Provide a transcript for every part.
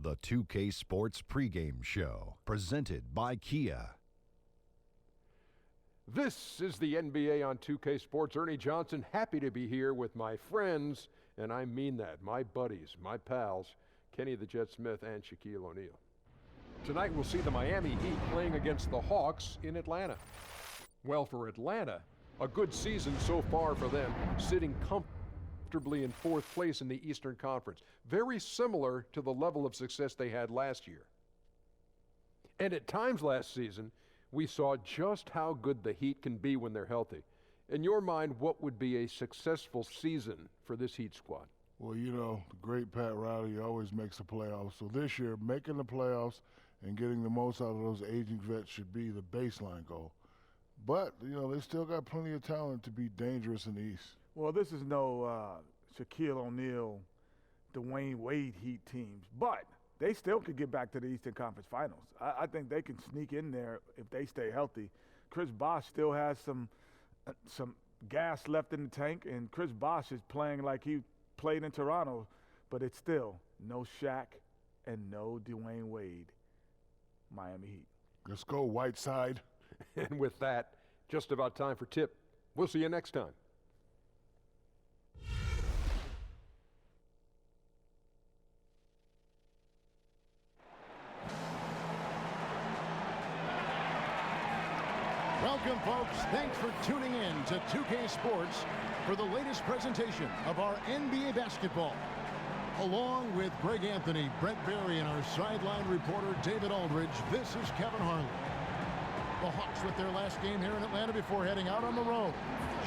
The 2K Sports pregame show, presented by Kia. This is the NBA on 2K Sports. Ernie Johnson, happy to be here with my friends, and I mean that, my buddies, my pals, Kenny the Jet Smith and Shaquille O'Neal. Tonight we'll see the Miami Heat playing against the Hawks in Atlanta. Well, for Atlanta, a good season so far for them, sitting comfortably in fourth place in the Eastern Conference. Very similar to the level of success they had last year. And at times last season, we saw just how good the Heat can be when they're healthy. In your mind, what would be a successful season for this Heat squad? Well, you know, the great Pat Riley always makes the playoffs. So this year, making the playoffs and getting the most out of those aging vets should be the baseline goal. But, you know, they still got plenty of talent to be dangerous in the East. Well, this is no Shaquille O'Neal, Dwayne Wade Heat teams, but they still could get back to the Eastern Conference Finals. I think they can sneak in there if they stay healthy. Chris Bosh still has some gas left in the tank, and Chris Bosh is playing like he played in Toronto, but it's still no Shaq and no Dwayne Wade. Miami Heat. Let's go, Whiteside. And with that, just about time for tip. We'll see you next time. Welcome, folks. Thanks for tuning in to 2K Sports for the latest presentation of our NBA basketball. Along with Greg Anthony, Brett Berry, and our sideline reporter David Aldridge, this is Kevin Harlan. The Hawks with their last game here in Atlanta before heading out on the road.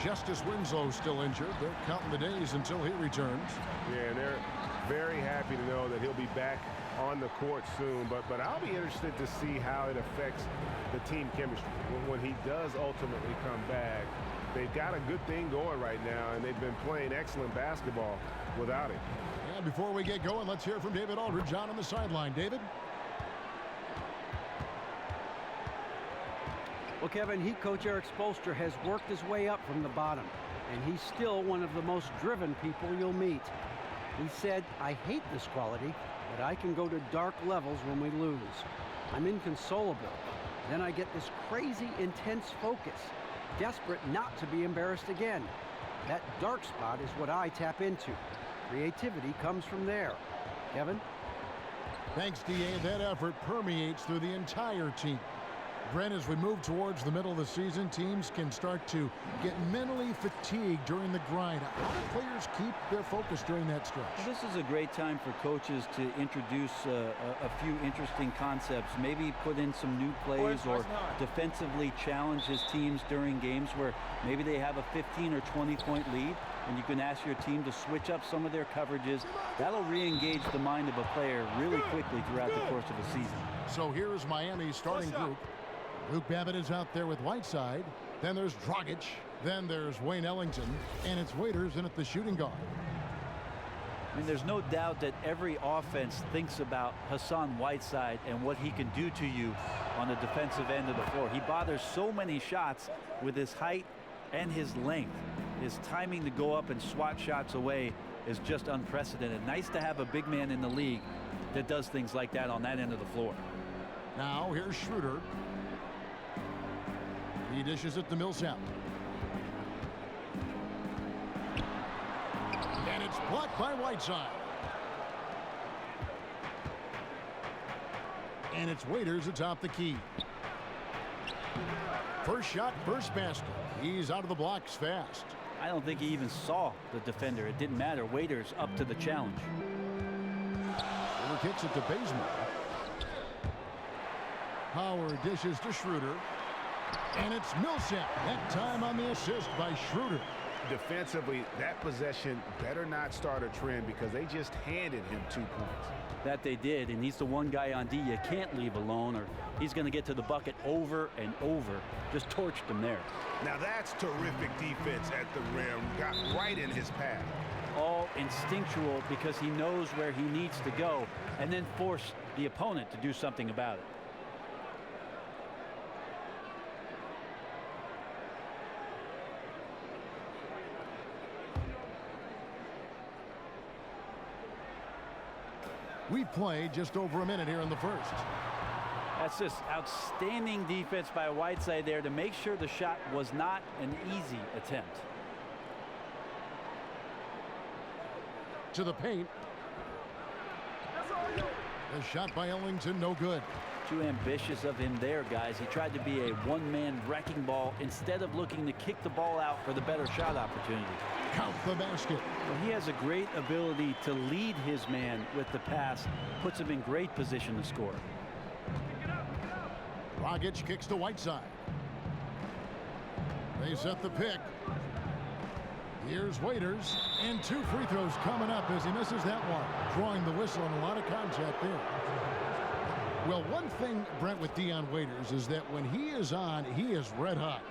Justice Winslow still injured. They're counting the days until he returns. Yeah, and they're very happy to know that he'll be back on the court soon. But I'll be interested to see how it affects the team chemistry when he does ultimately come back. They've got a good thing going right now, and they've been playing excellent basketball without him. And before we get going, let's hear from David Aldridge on the sideline. David? Well, Kevin, Heat coach Eric Spoelstra has worked his way up from the bottom, and he's still one of the most driven people you'll meet. He said, "I hate this quality, but I can go to dark levels when we lose. I'm inconsolable. Then I get this crazy, intense focus, desperate not to be embarrassed again. That dark spot is what I tap into. Creativity comes from there." Kevin? Thanks, D.A. That effort permeates through the entire team. Brent, as we move towards the middle of the season, teams can start to get mentally fatigued during the grind. How do players keep their focus during that stretch? Well, this is a great time for coaches to introduce a few interesting concepts, maybe put in some new plays or defensively challenge his teams during games where maybe they have a 15 or 20-point lead, and you can ask your team to switch up some of their coverages. That'll re-engage the mind of a player really quickly throughout the course of a season. So here's Miami's starting group. Luke Babbitt is out there with Whiteside. Then there's Dragic. Then there's Wayne Ellington. And it's Waiters in at the shooting guard. I mean, there's no doubt that every offense thinks about Hassan Whiteside and what he can do to you on the defensive end of the floor. He bothers so many shots with his height and his length. His timing to go up and swat shots away is just unprecedented. Nice to have a big man in the league that does things like that on that end of the floor. Now here's Schroeder. He dishes it to Millsap. And it's blocked by Whiteside. And it's Waiters atop the key. First shot, first basket. He's out of the blocks fast. I don't think he even saw the defender. It didn't matter. Waiters up to the challenge. Over kicks it to Bazemore. Howard dishes to Schroeder. And it's Millsap, that time on the assist by Schroeder. Defensively, that possession better not start a trend because they just handed him 2 points. That they did, and he's the one guy on D you can't leave alone, or he's going to get to the bucket over and over. Just torched him there. Now that's terrific defense at the rim. Got right in his path. All instinctual because he knows where he needs to go, and then force the opponent to do something about it. We play just over a minute here in the first. That's just outstanding defense by Whiteside there to make sure the shot was not an easy attempt. To the paint. The shot by Ellington, no good. Too ambitious of him there, guys. He tried to be a one-man wrecking ball instead of looking to kick the ball out for the better shot opportunity. Count the basket. Well, he has a great ability to lead his man with the pass, puts him in great position to score. Dragic kicks to Whiteside. They set the pick. Here's Waiters, and 2 free throws coming up as he misses that one. Drawing the whistle and a lot of contact there. Well, one thing, Brent, with Dion Waiters is that when he is on, he is red hot.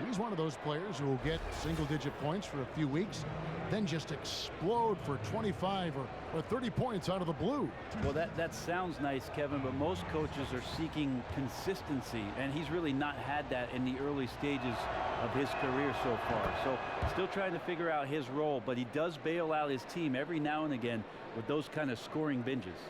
He's one of those players who will get single-digit points for a few weeks, then just explode for 25 or 30 points out of the blue. Well, that sounds nice, Kevin, but most coaches are seeking consistency, and he's really not had that in the early stages of his career so far. So still trying to figure out his role, but he does bail out his team every now and again with those kind of scoring binges.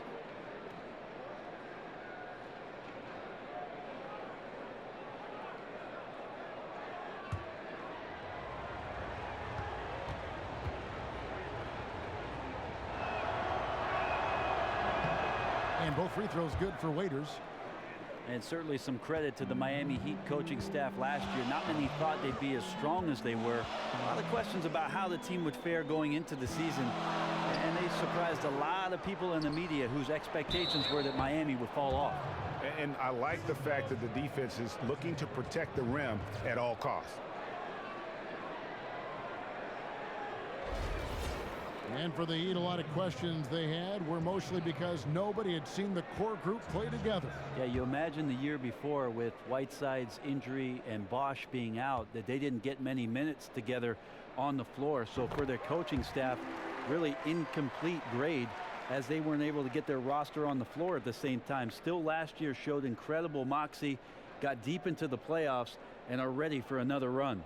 And both free throws good for Waiters. And certainly some credit to the Miami Heat coaching staff last year. Not many thought they'd be as strong as they were. A lot of questions about how the team would fare going into the season. And they surprised a lot of people in the media whose expectations were that Miami would fall off. And I like the fact that the defense is looking to protect the rim at all costs. And for the Heat, a lot of questions they had were mostly because nobody had seen the core group play together. Yeah, you imagine the year before with Whiteside's injury and Bosch being out that they didn't get many minutes together on the floor. So for their coaching staff, really incomplete grade as they weren't able to get their roster on the floor at the same time. Still last year showed incredible moxie, got deep into the playoffs, and are ready for another run.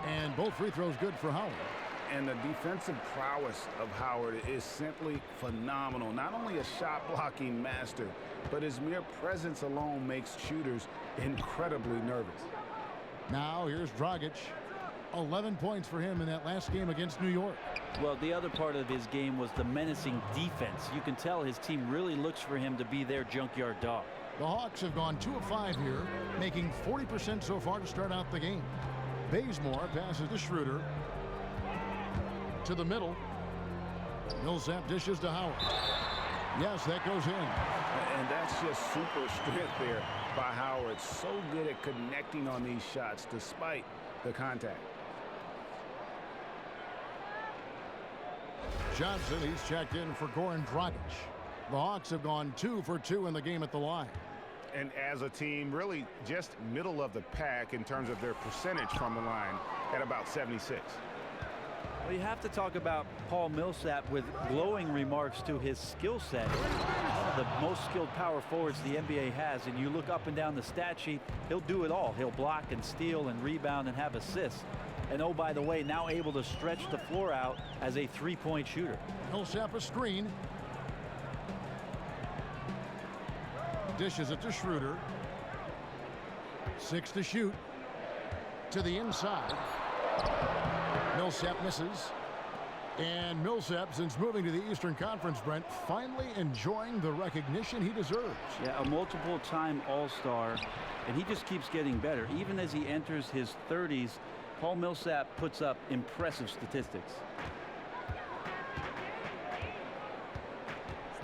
And both free throws good for Howard. And the defensive prowess of Howard is simply phenomenal. Not only a shot blocking master, but his mere presence alone makes shooters incredibly nervous. Now here's Dragic. 11 points for him in that last game against New York. Well, the other part of his game was the menacing defense. You can tell his team really looks for him to be their junkyard dog. The Hawks have gone 2 of 5 here, making 40% so far to start out the game. Bazemore passes to Schroeder. To the middle. Millsap dishes to Howard. Yes, that goes in. And that's just super strength there by Howard. So good at connecting on these shots despite the contact. Johnson, he's checked in for Goran Dragic. The Hawks have gone 2 for 2 in the game at the line. And as a team, really just middle of the pack in terms of their percentage from the line at about 76. Well, you have to talk about Paul Millsap with glowing remarks to his skill set. One of the most skilled power forwards the NBA has, and you look up and down the stat sheet, he'll do it all. He'll block and steal and rebound and have assists. And oh, by the way, now able to stretch the floor out as a three-point shooter. Millsap a screen. Dishes it to Schroeder. 6 to shoot. To the inside. Millsap misses. And Millsap, since moving to the Eastern Conference, Brent, finally enjoying the recognition he deserves. Yeah, a multiple-time All-Star, and he just keeps getting better. Even as he enters his 30s, Paul Millsap puts up impressive statistics.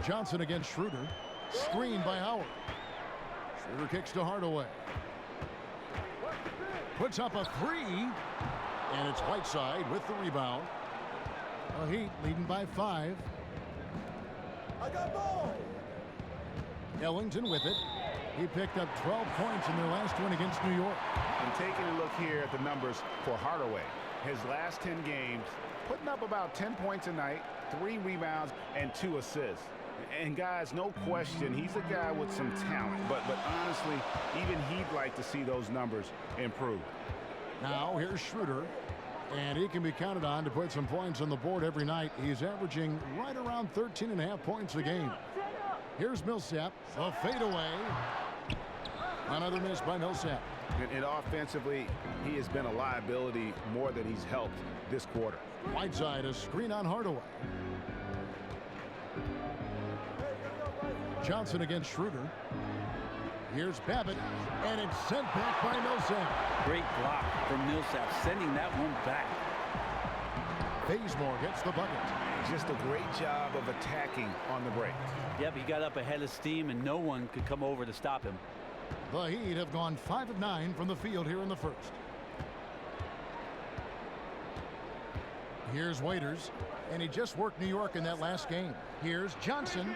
Johnson against Schroeder. Screened by Howard. Schroeder kicks to Hardaway. Puts up a 3. And it's Whiteside with the rebound. The Heat leading by 5. I got ball. Ellington with it. He picked up 12 points in their last win against New York. And taking a look here at the numbers for Hardaway. His last 10 games, putting up about 10 points a night, 3 rebounds, and 2 assists. And guys, no question, he's a guy with some talent. But honestly, even he'd like to see those numbers improve. Now here's Schroeder, and he can be counted on to put some points on the board every night. He's averaging right around 13.5 points a game. Here's Millsap, a fadeaway. Another miss by Millsap. And offensively, he has been a liability more than he's helped this quarter. Whiteside, a screen on Hardaway. Johnson against Schroeder. Here's Babbitt, and it's sent back by Millsap. Great block from Millsap, sending that one back. Bazemore gets the bucket. Just a great job of attacking on the break. Yep, he got up ahead of steam, and no one could come over to stop him. The Heat have gone 5 of 9 from the field here in the first. Here's Waiters, and he just worked New York in that last game. Here's Johnson.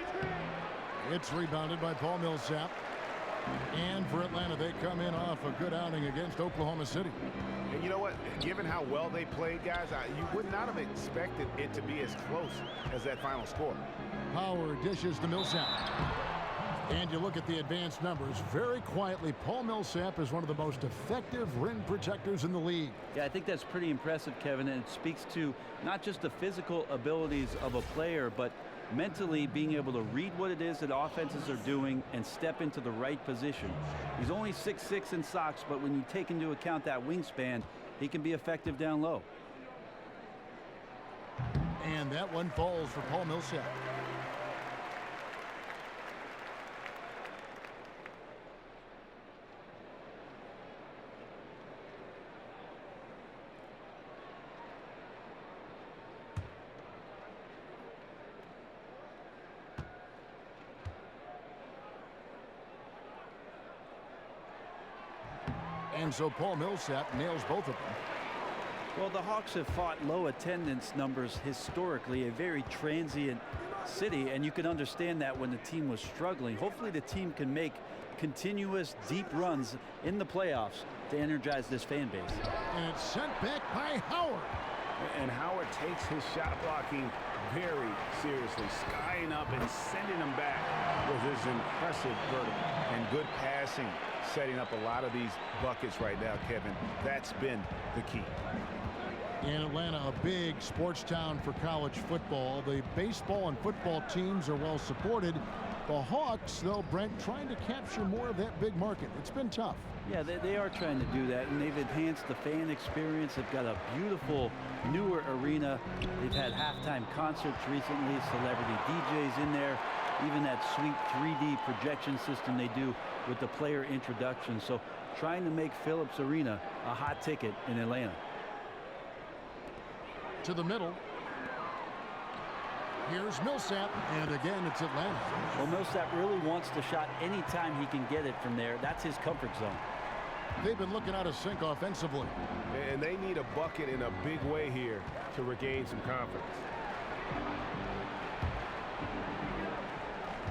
It's rebounded by Paul Millsap. And for Atlanta, they come in off a good outing against Oklahoma City. And you know what? Given how well they played, guys, you would not have expected it to be as close as that final score. Howard dishes to Millsap. And you look at the advanced numbers, very quietly, Paul Millsap is one of the most effective rim protectors in the league. Yeah, I think that's pretty impressive, Kevin, and it speaks to not just the physical abilities of a player, but mentally being able to read what it is that offenses are doing and step into the right position. He's only 6'6" in socks, but when you take into account that wingspan, he can be effective down low. And that one falls for Paul Millsap. And so Paul Millsap nails both of them. Well, the Hawks have fought low attendance numbers historically, a very transient city, and you can understand that when the team was struggling. Hopefully the team can make continuous deep runs in the playoffs to energize this fan base. And it's sent back by Howard. And Howard takes his shot blocking very seriously, skying up and sending him back with his impressive vertical and good passing, setting up a lot of these buckets right now, Kevin. That's been the key. In Atlanta, a big sports town for college football. The baseball and football teams are well supported. The Hawks, though, Brent, trying to capture more of that big market. It's been tough. Yeah, they are trying to do that, and they've enhanced the fan experience. They've got a beautiful newer arena. They've had halftime concerts recently, celebrity DJs in there, even that sweet 3D projection system they do with the player introduction. So trying to make Phillips Arena a hot ticket in Atlanta. To the middle. Here's Millsap, and again it's Atlanta. Well, Millsap really wants the shot anytime he can get it from there. That's his comfort zone. They've been looking out of sync offensively. And they need a bucket in a big way here to regain some confidence.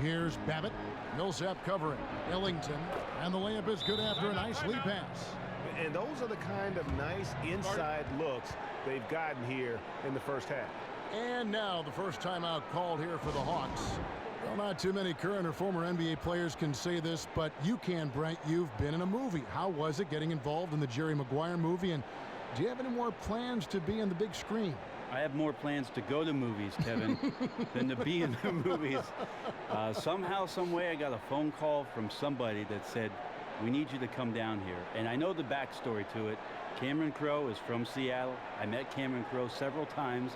Here's Babbitt. Millsap covering. Ellington. And the layup is good after a nice lead pass. And those are the kind of nice inside looks they've gotten here in the first half. And now the first timeout called here for the Hawks. Well, not too many current or former NBA players can say this, but you can, Brent. You've been in a movie. How was it getting involved in the Jerry Maguire movie? And do you have any more plans to be on the big screen? I have more plans to go to movies, Kevin, than to be in the movies. Somehow, some way, I got a phone call from somebody that said, we need you to come down here. And I know the backstory to it. Cameron Crowe is from Seattle. I met Cameron Crowe several times.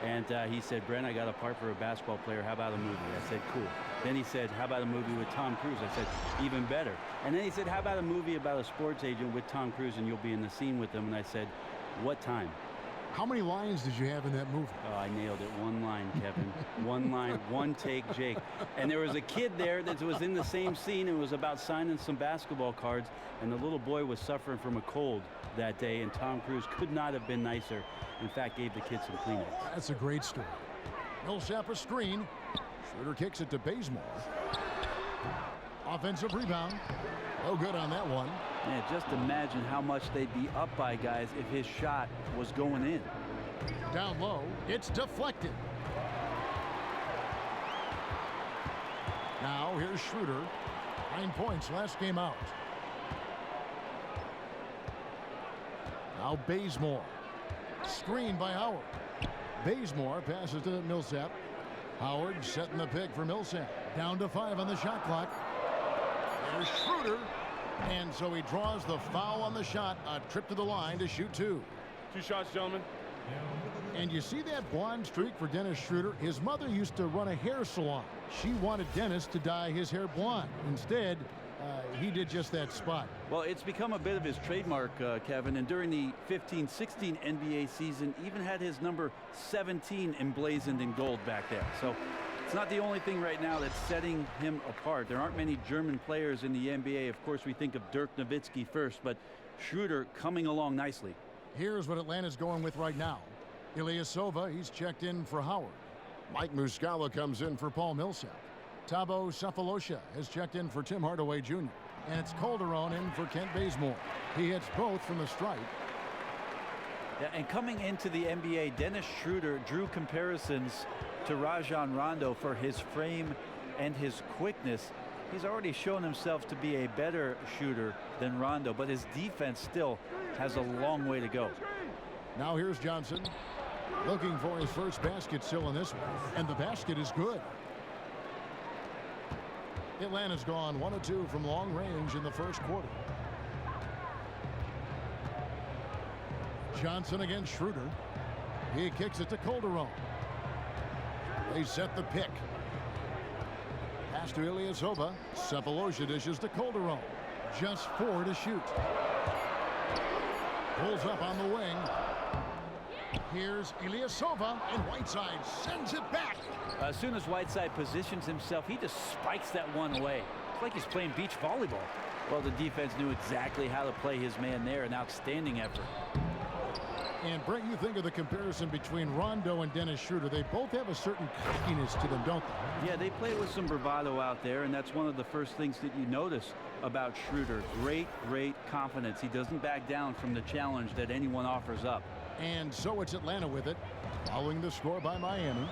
And he said, Brent, I got a part for a basketball player. How about a movie? I said, cool. Then he said, how about a movie with Tom Cruise? I said, even better. And then he said, how about a movie about a sports agent with Tom Cruise and you'll be in the scene with him? And I said, what time? How many lines did you have in that movie? Oh, I nailed it. One line, Kevin. One line, one take, Jake. And there was a kid there that was in the same scene. It was about signing some basketball cards. And the little boy was suffering from a cold that day. And Tom Cruise could not have been nicer. In fact, gave the kid some Kleenex. That's a great story. Millsap a screen. Schroeder kicks it to Bazemore. Offensive rebound. No good on that one. Yeah, just imagine how much they'd be up by, guys, if his shot was going in. Down low, it's deflected. Now here's Schroeder. 9 points last game out. Now Bazemore. Screen by Howard. Bazemore passes to Millsap. Howard setting the pick for Millsap. Down to 5 on the shot clock. There's Schroeder. And so he draws the foul on the shot. A trip to the line to shoot 2. 2 shots, gentlemen. And you see that blonde streak for Dennis Schroeder? His mother used to run a hair salon. She wanted Dennis to dye his hair blonde. Instead, he did just that spot. Well, it's become a bit of his trademark, Kevin, and during the 15-16 NBA season, even had his number 17 emblazoned in gold back there. So it's not the only thing right now that's setting him apart. There aren't many German players in the NBA. Of course, we think of Dirk Nowitzki first, but Schroeder coming along nicely. Here's what Atlanta's going with right now. Ilyasova, he's checked in for Howard. Mike Muscala comes in for Paul Millsap. Thabo Sefolosha has checked in for Tim Hardaway Jr. And it's Calderon in for Kent Bazemore. He hits both from the stripe. Yeah, and coming into the NBA, Dennis Schroeder drew comparisons to Rajon Rondo for his frame and his quickness. He's already shown himself to be a better shooter than Rondo, but his defense still has a long way to go. Now here's Johnson, looking for his first basket still in this one, and the basket is good. Atlanta's gone 1 of 2 from long range in the first quarter. Johnson against Schroeder. He kicks it to Calderon. They set the pick. Pass to Ilyasova. Sefolosha dishes to Calderon. Just 4 to shoot. Pulls up on the wing. Here's Ilyasova, and Whiteside sends it back. As soon as Whiteside positions himself, he just spikes that one away. It's like he's playing beach volleyball. Well, the defense knew exactly how to play his man there. An outstanding effort. And Brent, you think of the comparison between Rondo and Dennis Schroeder. They both have a certain cockiness to them, don't they? Yeah, they play with some bravado out there, and that's one of the first things that you notice about Schroeder. Great confidence. He doesn't back down from the challenge that anyone offers up. And so it's Atlanta with it, following the score by Miami.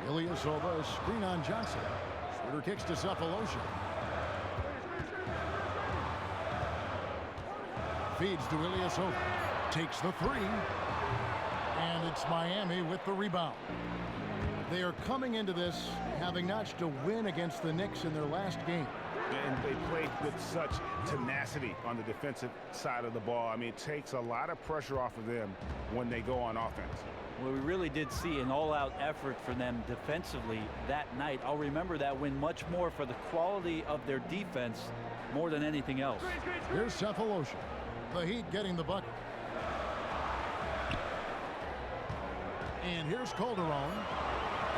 Ilyasova, a screen on Johnson. Schroeder kicks to Sefolosha. Feeds to Ilyasova. Takes the 3. And it's Miami with the rebound. They are coming into this having notched a win against the Knicks in their last game. And they played with such tenacity on the defensive side of the ball. I mean, it takes a lot of pressure off of them when they go on offense. Well, we really did see an all-out effort for them defensively that night. I'll remember that win much more for the quality of their defense more than anything else. Here's Sefolosha. The Heat getting the bucket. And here's Calderon.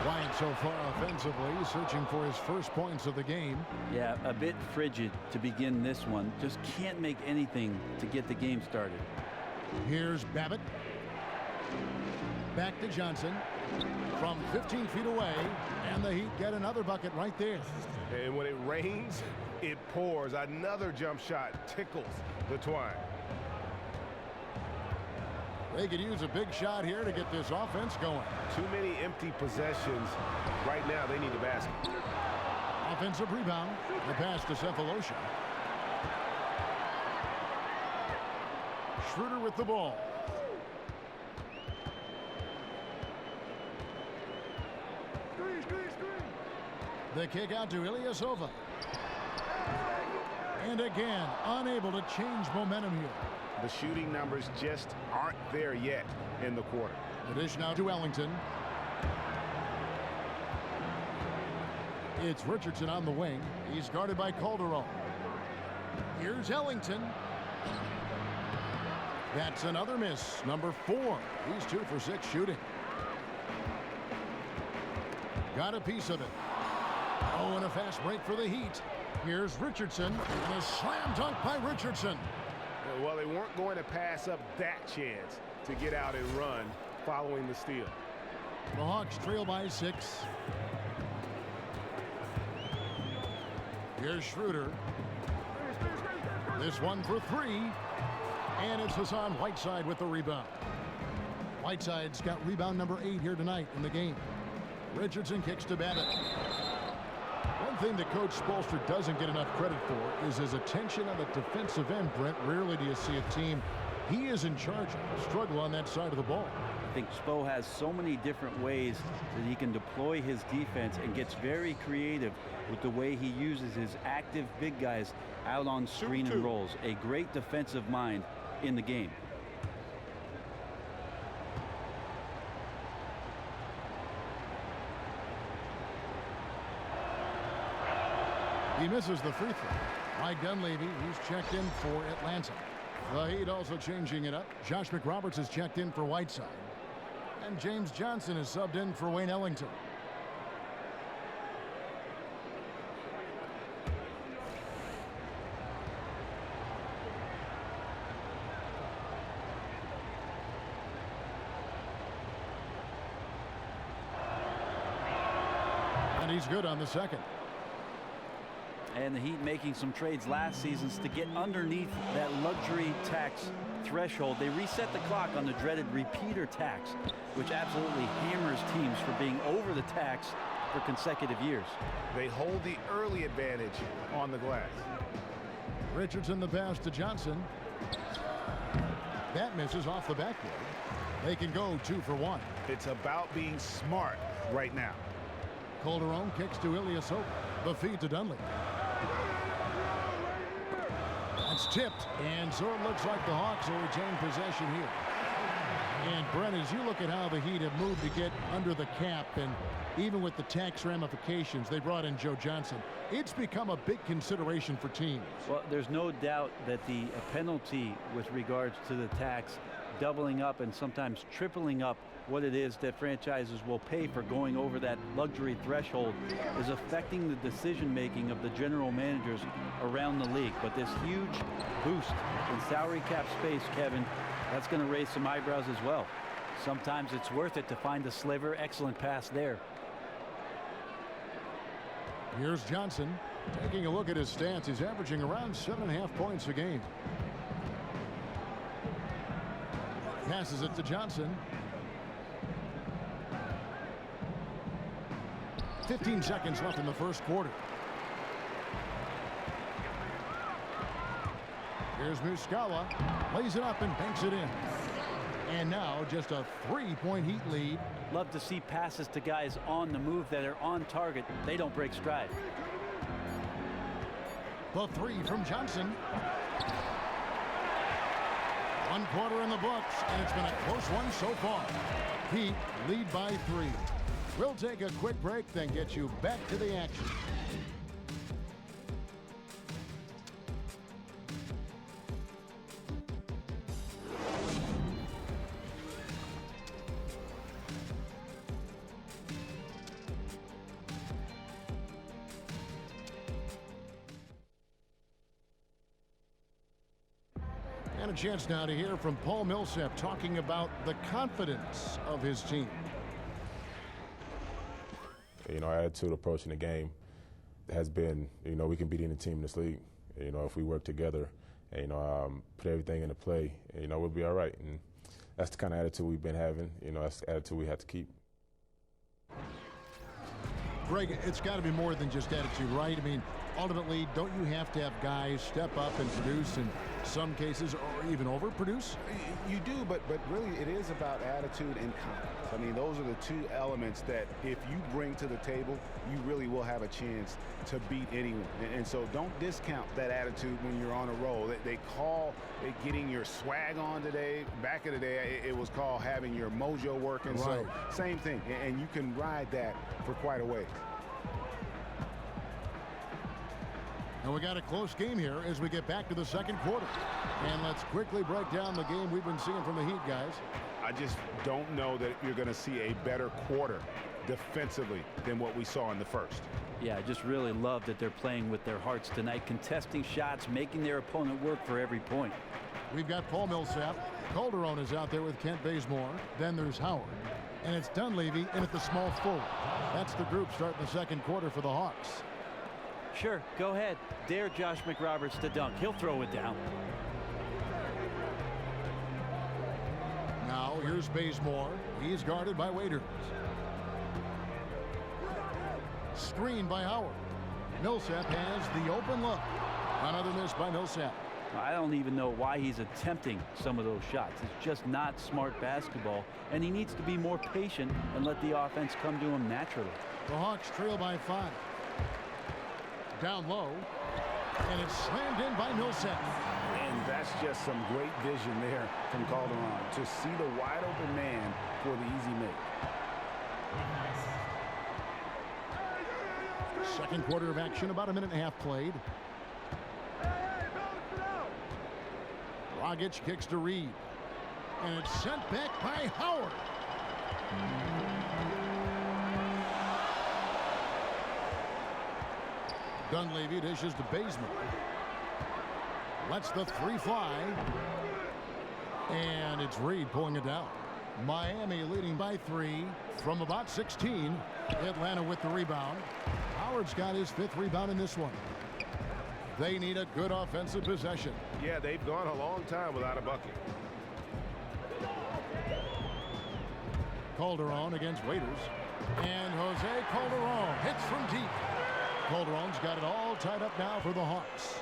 Quiet so far offensively, searching for his first points of the game. Yeah, a bit frigid to begin this one. Just can't make anything to get the game started. Here's Babbitt. Back to Johnson from 15 feet away, and the Heat get another bucket right there. And when it rains, it pours. Another jump shot tickles the twine. They could use a big shot here to get this offense going. Too many empty possessions. Right now, they need a basket. Offensive rebound. The pass to Sefolosha. Schroeder with the ball. The kick out to Ilyasova. And again, unable to change momentum here. The shooting numbers just aren't there yet in the quarter. The dish now to Ellington. It's Richardson on the wing. He's guarded by Calderon. Here's Ellington. That's another miss. Number 4. He's 2 for 6 shooting. Got a piece of it. Oh, and a fast break for the Heat. Here's Richardson. And a slam dunk by Richardson. Well, they weren't going to pass up that chance to get out and run following the steal. The Hawks trail by 6. Here's Schroeder. This one for 3. And it's Hassan Whiteside with the rebound. Whiteside's got rebound number 8 here tonight in the game. Richardson kicks to Babbitt. One thing that Coach Spoelstra doesn't get enough credit for is his attention on the defensive end, Brent. Rarely do you see a team he is in charge of struggle on that side of the ball. I think Spo has so many different ways that he can deploy his defense and gets very creative with the way he uses his active big guys out on screen and rolls. A great defensive mind in the game. He misses the free throw. Mike Dunleavy, he's checked in for Atlanta. The Heat also changing it up. Josh McRoberts is checked in for Whiteside. And James Johnson is subbed in for Wayne Ellington. And he's good on the second. And the Heat making some trades last season to get underneath that luxury tax threshold. They reset the clock on the dreaded repeater tax, which absolutely hammers teams for being over the tax for consecutive years. They hold the early advantage on the glass. Richardson the pass to Johnson. That misses off the backboard. They can go 2 for 1. It's about being smart right now. Calderon kicks to Ilyasova. The feed to Dunley. It's tipped, and so it looks like the Hawks will retain possession here. And Brent, as you look at how the Heat have moved to get under the cap, and even with the tax ramifications, they brought in Joe Johnson. It's become a big consideration for teams. Well, there's no doubt that the penalty with regards to the tax doubling up and sometimes tripling up what it is that franchises will pay for going over that luxury threshold is affecting the decision-making of the general managers around the league. But this huge boost in salary cap space, Kevin, that's going to raise some eyebrows as well. Sometimes it's worth it to find a sliver. Excellent pass there. Here's Johnson taking a look at his stats. He's averaging around 7.5 points a game. Passes it to Johnson. 15 seconds left in the first quarter. Here's Muscala. Lays it up and banks it in. And now just a 3-point Heat lead. Love to see passes to guys on the move that are on target. They don't break stride. The 3 from Johnson. 1 quarter in the books, and it's been a close one so far. Heat lead by 3. We'll take a quick break, then get you back to the action. And a chance now to hear from Paul Millsap talking about the confidence of his team. You know, our attitude approaching the game has been, you know, we can beat any team in this league. You know, if we work together and, you know, put everything into play, you know, we'll be all right. And that's the kind of attitude we've been having. You know, that's the attitude we have to keep. Greg, it's got to be more than just attitude, right? I mean, ultimately, don't you have to have guys step up and produce in some cases, or even overproduce? You do, but really it is about attitude and confidence. I mean, those are the two elements that if you bring to the table, you really will have a chance to beat anyone. And so don't discount that attitude when you're on a roll. They call it getting your swag on today. Back in the day, it was called having your mojo working. Right. So same thing, and you can ride that for quite a way. And we got a close game here as we get back to the second quarter. And let's quickly break down the game we've been seeing from the Heat, guys. I just don't know that you're going to see a better quarter defensively than what we saw in the first. Yeah, I just really love that they're playing with their hearts tonight, contesting shots, making their opponent work for every point. We've got Paul Millsap. Calderon is out there with Kent Bazemore. Then there's Howard. And it's Dunleavy in at the small forward. That's the group starting the second quarter for the Hawks. Sure, go ahead. Dare Josh McRoberts to dunk. He'll throw it down. Now here's Bazemore. He's guarded by Waiters. Screen by Howard. Millsap has the open look. Another miss by Millsap. I don't even know why he's attempting some of those shots. It's just not smart basketball, and he needs to be more patient and let the offense come to him naturally. The Hawks trail by 5. Down low, and it's slammed in by Millsap. And that's just some great vision there from Calderon to see the wide open man for the easy make. Second quarter of action, about a minute and a half played. Dragic kicks to Reed, and it's sent back by Howard. Dunleavy dishes to Bazemore. Lets the 3 fly, and it's Reed pulling it down. Miami leading by 3 from about 16. Atlanta with the rebound. Howard's got his 5th rebound in this one. They need a good offensive possession. Yeah, they've gone a long time without a bucket. Calderon against Waiters. And Jose Calderon hits from deep. Calderon's got it all tied up now for the Hawks.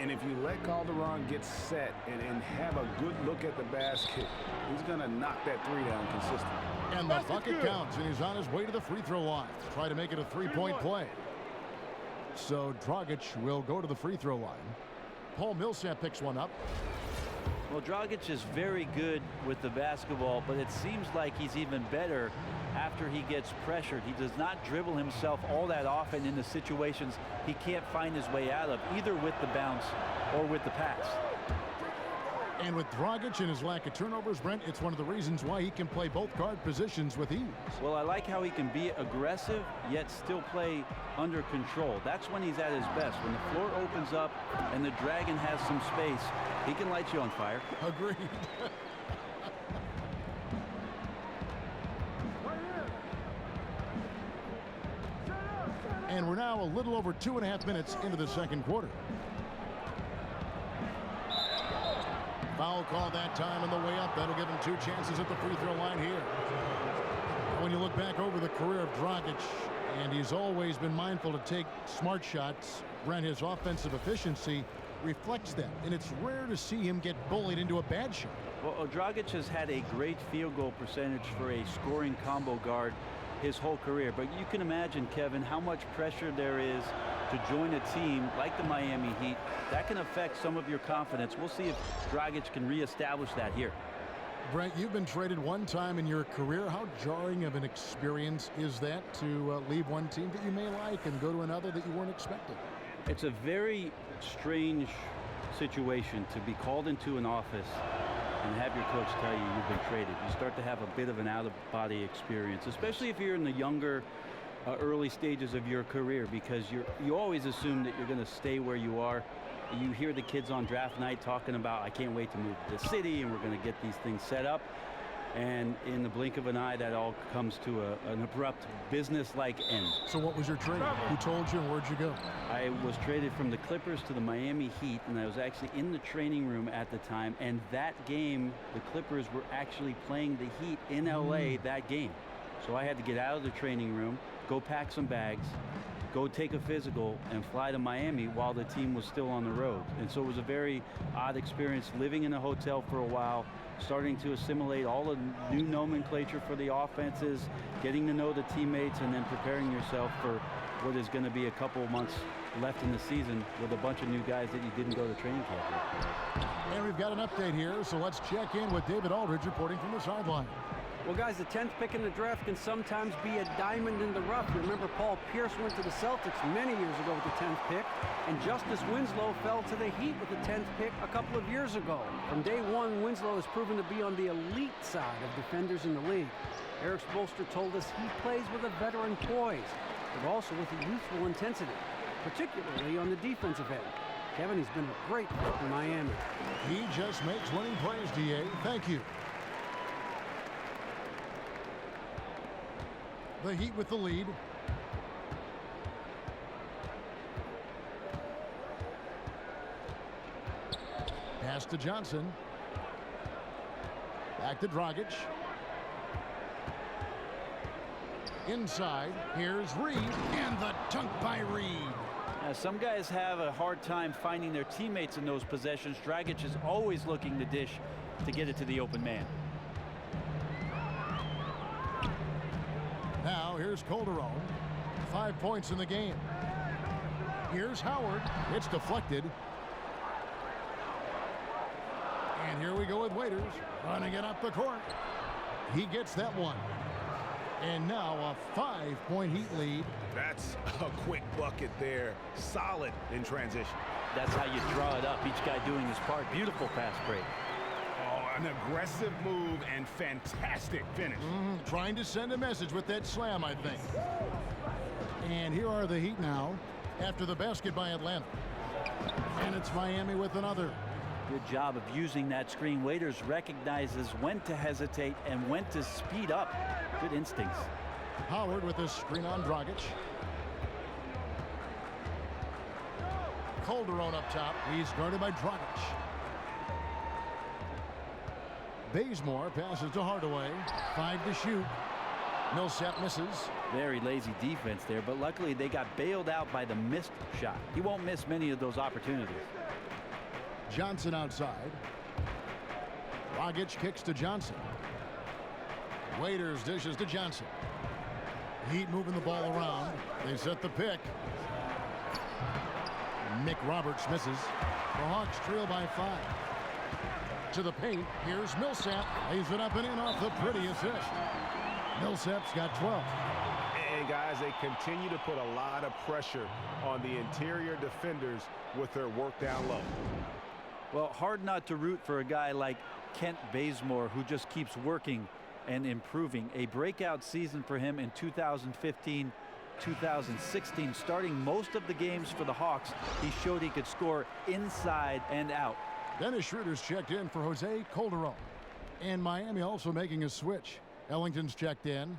And if you let Calderon get set and have a good look at the basket, he's going to knock that 3 down consistently. And the bucket counts, and he's on his way to the free throw line to try to make it a 3-point play. So Dragic will go to the free throw line. Paul Millsap picks one up. Well, Dragic is very good with the basketball, but it seems like he's even better after he gets pressured. He does not dribble himself all that often into situations he can't find his way out of, either with the bounce or with the pass. And with Dragic and his lack of turnovers, Brent, it's one of the reasons why he can play both guard positions with ease. Well, I like how he can be aggressive, yet still play under control. That's when he's at his best. When the floor opens up and the Dragon has some space, he can light you on fire. Agreed. And we're now a little over 2.5 minutes into the second quarter. Foul call that time on the way up. That'll give him 2 chances at the free throw line here. When you look back over the career of Dragic, and he's always been mindful to take smart shots, Brent, his offensive efficiency reflects that, and it's rare to see him get bullied into a bad shot. Well, Dragic has had a great field goal percentage for a scoring combo guard his whole career, but you can imagine, Kevin, how much pressure there is to join a team like the Miami Heat. That can affect some of your confidence. We'll see if Dragic can reestablish that here. Brent, you've been traded one time in your career. How jarring of an experience is that to leave one team that you may like and go to another that you weren't expecting? It's a very strange situation to be called into an office and have your coach tell you you've been traded. You start to have a bit of an out-of-body experience, especially if you're in the younger, early stages of your career, because you always assume that you're going to stay where you are. You hear the kids on draft night talking about, I can't wait to move to the city, and we're going to get these things set up. And in the blink of an eye, that all comes to an abrupt business-like end. So what was your trade? Who told you, and where'd you go? I was traded from the Clippers to the Miami Heat, and I was actually in the training room at the time. And that game, the Clippers were actually playing the Heat in LA that game. So I had to get out of the training room, go pack some bags, go take a physical, and fly to Miami while the team was still on the road. And so it was a very odd experience, living in a hotel for a while, starting to assimilate all the new nomenclature for the offenses, getting to know the teammates, and then preparing yourself for what is going to be a couple of months left in the season with a bunch of new guys that you didn't go to training camp with. And we've got an update here, so let's check in with David Aldridge reporting from the sideline. Well, guys, the 10th pick in the draft can sometimes be a diamond in the rough. Remember, Paul Pierce went to the Celtics many years ago with the 10th pick, and Justice Winslow fell to the Heat with the 10th pick a couple of years ago. From day one, Winslow has proven to be on the elite side of defenders in the league. Eric Spoelstra told us he plays with a veteran poise, but also with a youthful intensity, particularly on the defensive end. Kevin, he's been a great fit for Miami. He just makes winning plays, D.A. Thank you. The Heat with the lead. Pass to Johnson. Back to Dragic. Inside, here's Reed, and the dunk by Reed. Some guys have a hard time finding their teammates in those possessions. Dragic is always looking to dish to get it to the open man. Now here's Calderon. 5 points in the game. Here's Howard. It's deflected. And here we go with Waiters running it up the court. He gets that one. And now a 5-point Heat lead. That's a quick bucket there. Solid in transition. That's how you draw it up. Each guy doing his part. Beautiful fast break. Oh, an aggressive move and fantastic finish. Trying to send a message with that slam, I think. And here are the Heat now after the basket by Atlanta. And it's Miami with another. Good job of using that screen. Waiters recognizes when to hesitate and when to speed up. Good instincts. Howard with a screen on Dragic. Calderon up top. He's guarded by Dragic. Bazemore passes to Hardaway. 5 to shoot. Millsap misses. Very lazy defense there, but luckily they got bailed out by the missed shot. He won't miss many of those opportunities. Johnson outside. Dragic kicks to Johnson. Waiters dishes to Johnson. Heat moving the ball around. They set the pick. Mick Roberts misses. The Hawks trail by 5. To the paint. Here's Millsap. Lays it up and in off the pretty assist. Millsap's got 12. And guys, they continue to put a lot of pressure on the interior defenders with their work down low. Well, hard not to root for a guy like Kent Bazemore, who just keeps working and improving. A breakout season for him in 2015, 2016. Starting most of the games for the Hawks, he showed he could score inside and out. Dennis Schroeder's checked in for Jose Calderon. And Miami also making a switch. Ellington's checked in.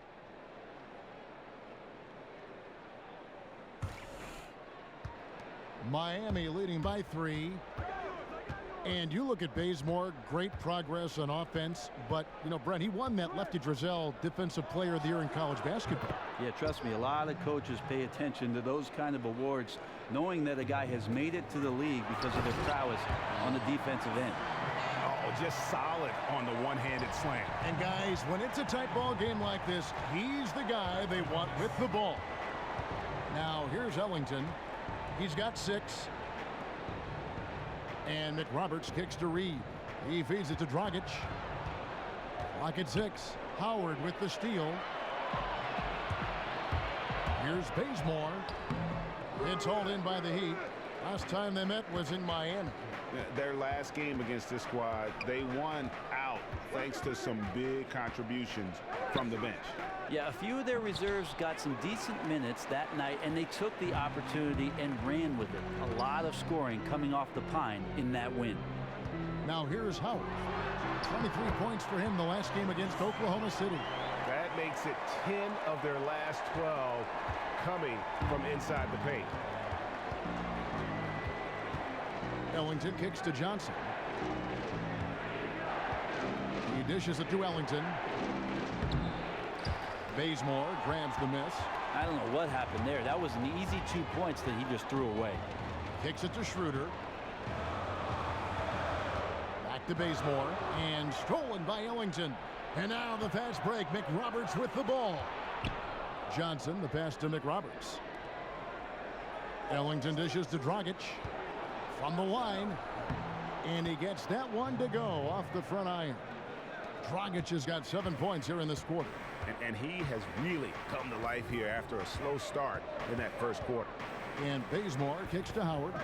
Miami leading by 3. And you look at Bazemore, great progress on offense. But, you know, Brent, he won that Lefty Drizel Defensive Player of the Year in college basketball. Yeah, trust me, a lot of coaches pay attention to those kind of awards, knowing that a guy has made it to the league because of their prowess on the defensive end. Oh, just solid on the one-handed slam. And guys, when it's a tight ball game like this, he's the guy they want with the ball. Now, here's Ellington. He's got 6. And McRoberts kicks to Reed. He feeds it to Dragic. Clock at 6. Howard with the steal. Here's Bazemore. It's hauled in by the Heat. Last time they met was in Miami. Their last game against this squad, they won out thanks to some big contributions from the bench. Yeah, a few of their reserves got some decent minutes that night, and they took the opportunity and ran with it. A lot of scoring coming off the pine in that win. Now here's Howard. 23 points for him the last game against Oklahoma City. That makes it 10 of their last 12 coming from inside the paint. Ellington kicks to Johnson. He dishes it to Ellington. Bazemore grabs the miss. I don't know what happened there. That was an easy 2 points that he just threw away. Kicks it to Schroeder. Back to Bazemore. And stolen by Ellington. And now the fast break. McRoberts with the ball. Johnson, the pass to McRoberts. Ellington dishes to Dragic. From the line. And he gets that one to go off the front iron. Dragic has got 7 points here in this quarter. And he has really come to life here after a slow start in that first quarter. And Bazemore kicks to Howard.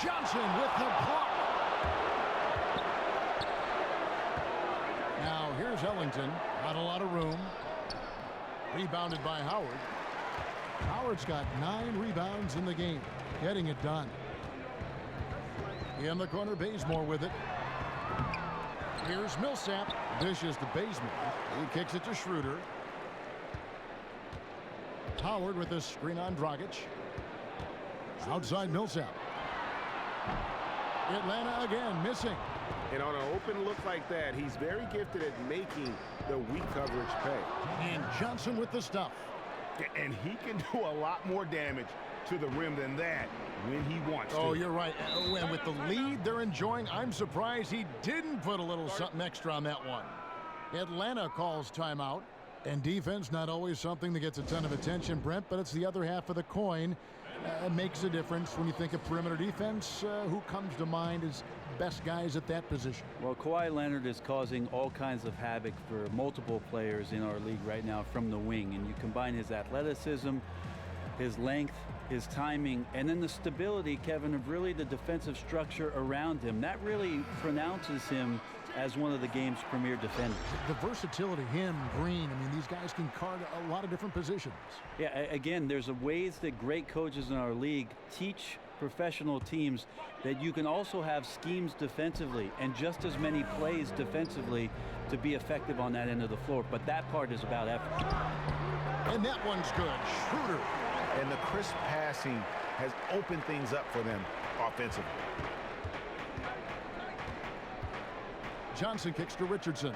Johnson with the block. Now here's Ellington. Not a lot of room. Rebounded by Howard. Howard's got 9 rebounds in the game. Getting it done. In the corner, Bazemore with it. Here's Millsap. Dishes to Bazemore. He kicks it to Schroeder. Howard with a screen on Dragic. Outside Millsap. Atlanta again missing. And on an open look like that, he's very gifted at making the weak coverage pay. And Johnson with the stuff. And he can do a lot more damage to the rim than that when he wants to. Oh, you're right. And with the lead they're enjoying, I'm surprised he didn't put a little something extra on that one. Atlanta calls timeout. And defense, not always something that gets a ton of attention, Brent, but it's the other half of the coin. Makes a difference when you think of perimeter defense. Who comes to mind as best guys at that position? Well, Kawhi Leonard is causing all kinds of havoc for multiple players in our league right now from the wing. And you combine his athleticism, his length, his timing, and then the stability, Kevin, of really the defensive structure around him. That really pronounces him as one of the game's premier defenders. The versatility, him, Green, I mean, these guys can guard a lot of different positions. Yeah, again, there's ways that great coaches in our league teach professional teams that you can also have schemes defensively and just as many plays defensively to be effective on that end of the floor. But that part is about effort. And that one's good. Schroeder. And the crisp passing has opened things up for them offensively. Johnson kicks to Richardson.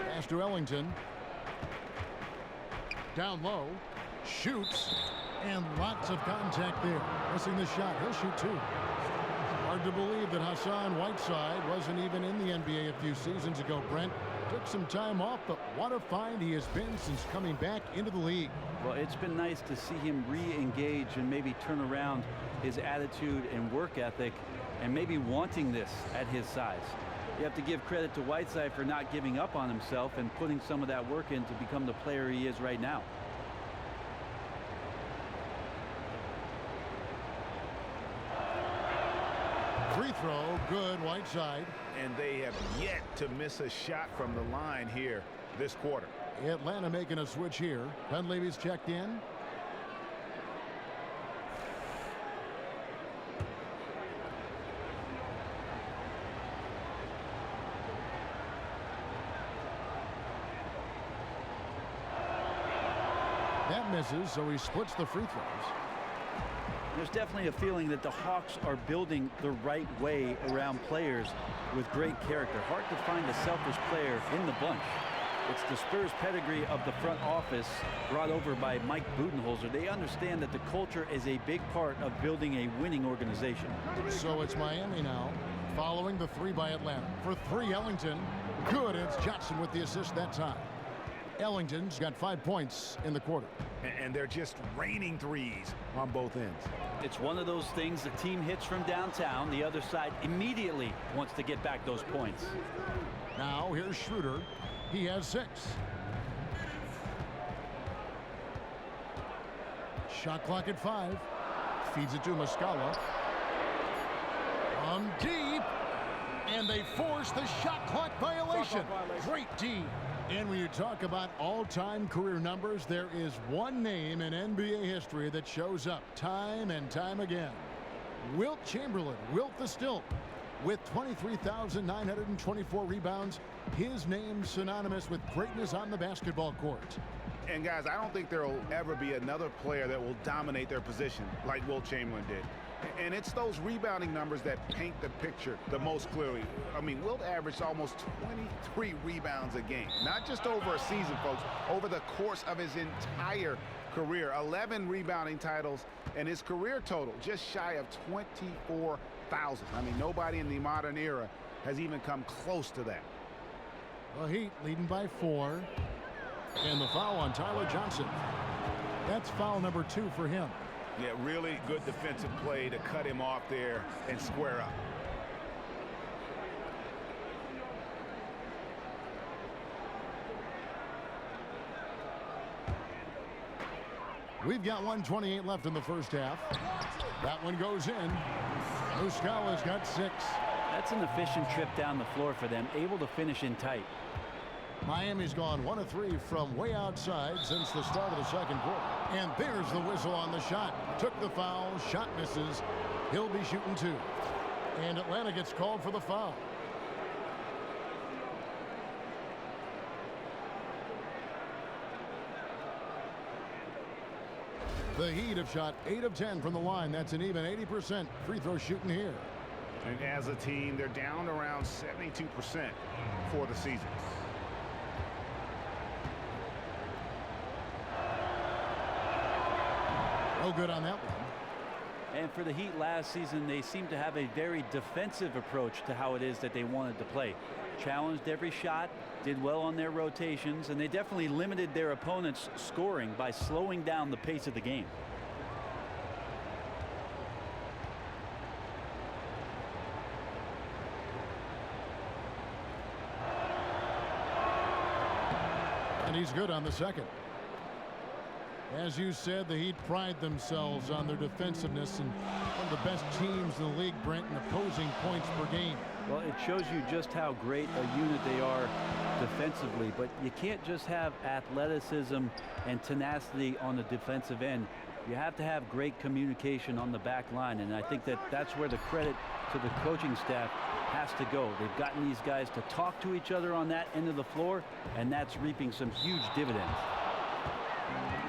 Pass to Ellington. Down low. Shoots. And lots of contact there. Missing the shot. He'll shoot two. Hard to believe that Hassan Whiteside wasn't even in the NBA a few seasons ago, Brent. Took some time off, but what a find he has been since coming back into the league. Well, it's been nice to see him re-engage and maybe turn around his attitude and work ethic and maybe wanting this at his size. You have to give credit to Whiteside for not giving up on himself and putting some of that work in to become the player he is right now. Free throw, good, Whiteside. And they have yet to miss a shot from the line here this quarter. Atlanta making a switch here. Dunleavy's checked in. That misses, so he splits the free throws. There's definitely a feeling that the Hawks are building the right way around players with great character. Hard to find a selfish player in the bunch. It's the Spurs pedigree of the front office brought over by Mike Budenholzer. They understand that the culture is a big part of building a winning organization. So it's Miami now, following the three by Atlanta. For three, Ellington. Good, it's Johnson with the assist that time. Ellington's got 5 points in the quarter. And they're just raining threes on both ends. It's one of those things the team hits from downtown. The other side immediately wants to get back those points. Now here's Schroeder. He has 6. Shot clock at 5. Feeds it to Muscala. From deep. And they force the shot clock violation. Great D. And when you talk about all-time career numbers, there is one name in NBA history that shows up time and time again. Wilt Chamberlain, Wilt the Stilt, with 23,924 rebounds. His name synonymous with greatness on the basketball court. And guys, I don't think there will ever be another player that will dominate their position like Wilt Chamberlain did. And it's those rebounding numbers that paint the picture the most clearly. I mean, Wilt averaged almost 23 rebounds a game. Not just over a season, folks, over the course of his entire career. 11 rebounding titles, and his career total just shy of 24,000. I mean, nobody in the modern era has even come close to that. The Heat leading by 4. And the foul on Tyler Johnson. That's foul number 2 for him. Yeah, really good defensive play to cut him off there and square up. We've got 1:28 left in the first half. That one goes in. Muscala's got 6. That's an efficient trip down the floor for them, able to finish in tight. Miami's gone 1 of 3 from way outside since the start of the second quarter. And there's the whistle on the shot. Took the foul, shot misses. He'll be shooting 2. And Atlanta gets called for the foul. The Heat have shot 8 of 10 from the line. That's an even 80% free throw shooting here. And as a team, they're down around 72% for the season. No good on that one. And for the Heat last season, they seemed to have a very defensive approach to how it is that they wanted to play. Challenged every shot, did well on their rotations, and they definitely limited their opponents' scoring by slowing down the pace of the game. And he's good on the second. As you said, the Heat pride themselves on their defensiveness and one of the best teams in the league, Brent, in opposing points per game. Well, it shows you just how great a unit they are defensively, but you can't just have athleticism and tenacity on the defensive end. You have to have great communication on the back line, and I think that that's where the credit to the coaching staff has to go. They've gotten these guys to talk to each other on that end of the floor, and that's reaping some huge dividends.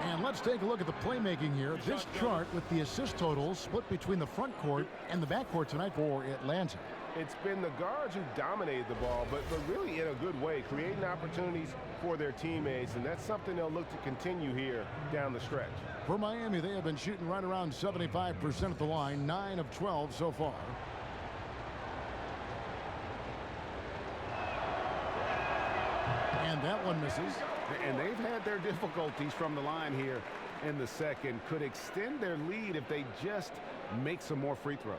And let's take a look at the playmaking here. This chart with the assist totals split between the front court and the back court tonight for Atlanta. It's been the guards who dominated the ball, but really in a good way, creating opportunities for their teammates, and that's something they'll look to continue here down the stretch. For Miami, they have been shooting right around 75% at the line, 9 of 12 so far. And that one misses. And they've had their difficulties from the line here in the second. Could extend their lead if they just make some more free throws.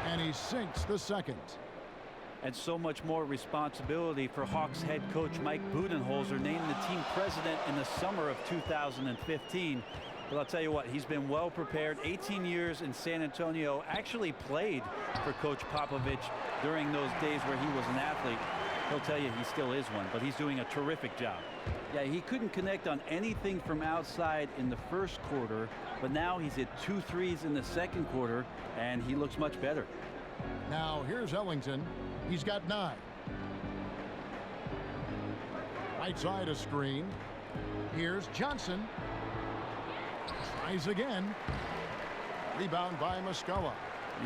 And he sinks the second. And so much more responsibility for Hawks head coach Mike Budenholzer, named the team president in the summer of 2015. But I'll tell you what, he's been well prepared. 18 years in San Antonio, actually played for Coach Popovich during those days where he was an athlete. He'll tell you he still is one, but he's doing a terrific job. Yeah, he couldn't connect on anything from outside in the first quarter, but now he's hit 2 threes in the second quarter, and he looks much better. Now here's Ellington. He's got 9. Right side a screen. Here's Johnson. Tries again. Rebound by Muscala.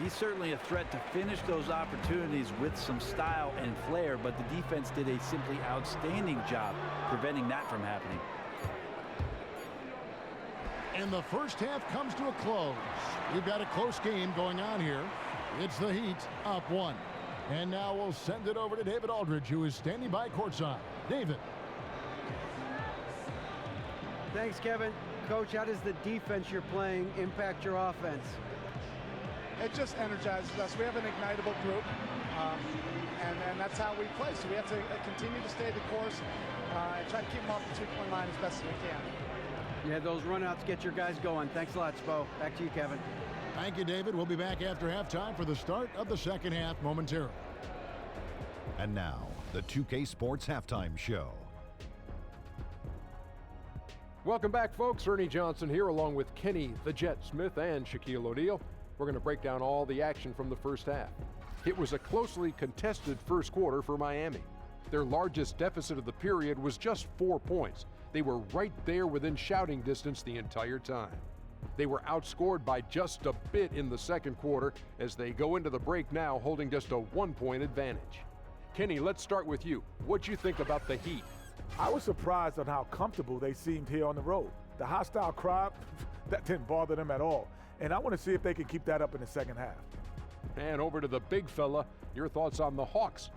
He's certainly a threat to finish those opportunities with some style and flair, but the defense did a simply outstanding job preventing that from happening. And the first half comes to a close. We've got a close game going on here. It's the Heat up 1. And now we'll send it over to David Aldridge, who is standing by courtside. David. Thanks, Kevin. Coach, how does the defense you're playing impact your offense? It just energizes us. We have an ignitable group, and that's how we play. So we have to continue to stay the course and try to keep them off the 2-point line as best as we can. Yeah, those runouts get your guys going. Thanks a lot, Spo. Back to you, Kevin. Thank you, David. We'll be back after halftime for the start of the second half momentarily. And now, the 2K Sports Halftime Show. Welcome back, folks. Ernie Johnson here along with Kenny the Jet Smith and Shaquille O'Neal. We're going to break down all the action from the first half. It was a closely contested first quarter for Miami. Their largest deficit of the period was just 4 points. They were right there within shouting distance the entire time. They were outscored by just a bit in the second quarter as they go into the break now holding just a 1-point advantage. Kenny, let's start with you. What'd you think about the Heat? I was surprised on how comfortable they seemed here on the road. The hostile crowd, that didn't bother them at all. And I want to see if they can keep that up in the second half. And over to the big fella, your thoughts on the Hawks?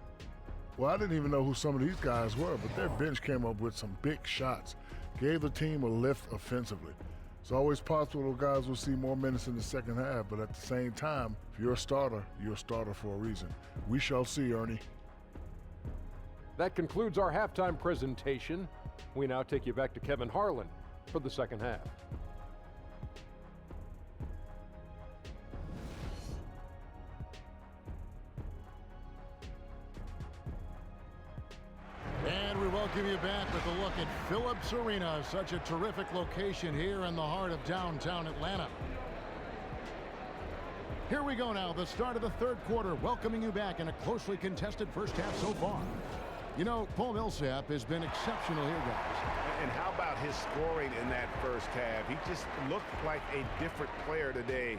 Well, I didn't even know who some of these guys were, but their bench came up with some big shots, gave the team a lift offensively. It's always possible those guys will see more minutes in the second half, but at the same time, if you're a starter for a reason. We shall see, Ernie. That concludes our halftime presentation. We now take you back to Kevin Harlan for the second half. And we welcome you back with a look at Phillips Arena, such a terrific location here in the heart of downtown Atlanta. Here we go now, the start of the third quarter, welcoming you back in a closely contested first half so far. You know, Paul Millsap has been exceptional here, guys. And how about his scoring in that first half? He just looked like a different player today,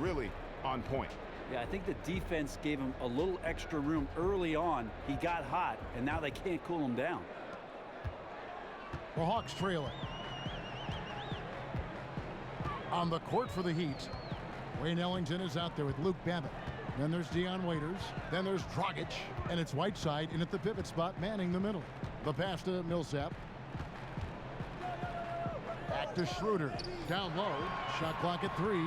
really on point. Yeah, I think the defense gave him a little extra room early on. He got hot, and now they can't cool him down. The Hawks trailing. On the court for the Heat, Wayne Ellington is out there with Luke Babbitt. Then there's Dion Waiters. Then there's Dragic. And it's Whiteside in at the pivot spot, manning the middle. The pass to Millsap. Back to Schroeder. Down low. Shot clock at 3.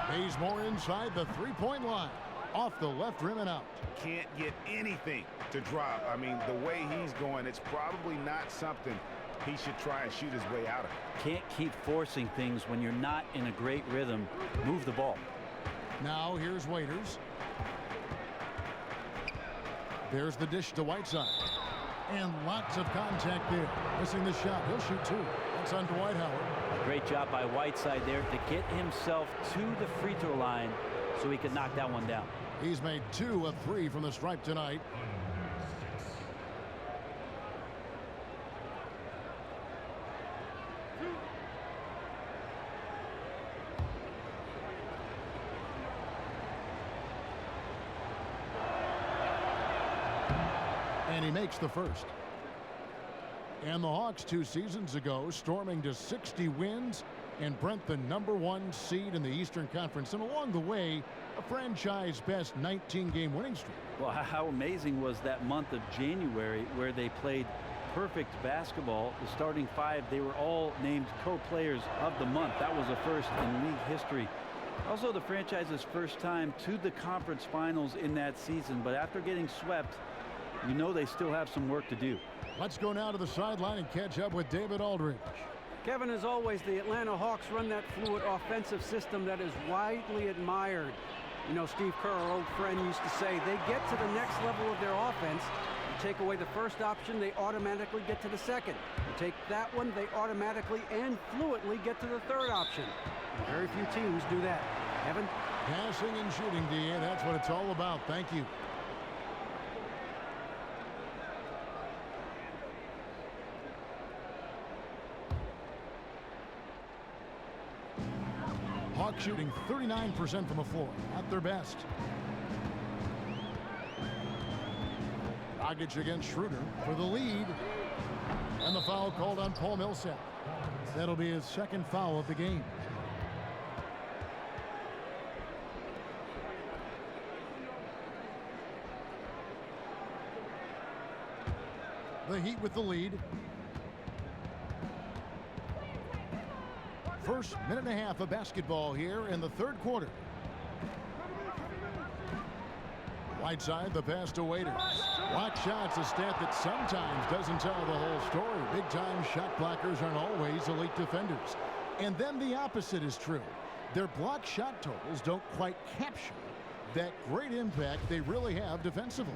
Bazemore inside the three-point line. Off the left rim and out. Can't get anything to drop. I mean, the way he's going, it's probably not something he should try and shoot his way out of. Can't keep forcing things when you're not in a great rhythm. Move the ball. Now here's Waiters. There's the dish to Whiteside. And lots of contact there. Missing the shot. He'll shoot 2. That's on Dwight Howard. Great job by Whiteside there to get himself to the free throw line so he could knock that one down. He's made 2 of 3 from the stripe tonight. And he makes the first. And the Hawks 2 seasons ago storming to 60 wins and Brent the #1 seed in the Eastern Conference, and along the way a franchise best 19-game winning streak. Well, how amazing was that month of January where they played perfect basketball. The starting 5, they were all named co-players of the month. That was a first in league history. Also the franchise's first time to the conference finals in that season, but after getting swept, you know they still have some work to do. Let's go now to the sideline and catch up with David Aldridge. Kevin, as always, the Atlanta Hawks run that fluid offensive system that is widely admired. You know, Steve Kerr, our old friend, used to say they get to the next level of their offense. You take away the first option, they automatically get to the second. You take that one, they automatically and fluidly get to the third option. And very few teams do that. Kevin? Passing and shooting, DA, that's what it's all about. Thank you. Hawks shooting 39% from the floor, at their best. Dragic against Schroeder for the lead. And the foul called on Paul Millsap. That'll be his second foul of the game. The Heat with the lead. First minute and a half of basketball here in the third quarter. Whiteside, the pass to Waiters. Block shots, a stat that sometimes doesn't tell the whole story. Big-time shot blockers aren't always elite defenders. And then the opposite is true. Their block shot totals don't quite capture that great impact they really have defensively.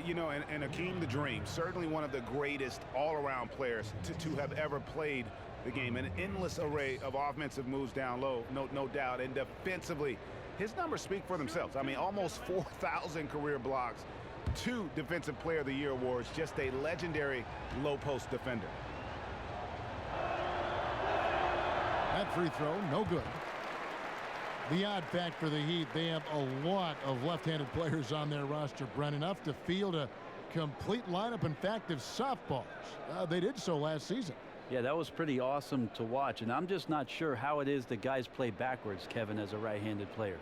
You know, and Hakeem the Dream, certainly one of the greatest all-around players to have ever played the game. An endless array of offensive moves down low, no doubt. And defensively, his numbers speak for themselves. I mean, almost 4,000 career blocks, 2 Defensive Player of the Year awards, just a legendary low-post defender. That free throw, no good. The odd fact for the Heat, they have a lot of left-handed players on their roster, Brent, enough to field a complete lineup, in fact, of softballs. They did so last season. Yeah, that was pretty awesome to watch, and I'm just not sure how it is that guys play backwards, Kevin, as a right-handed player.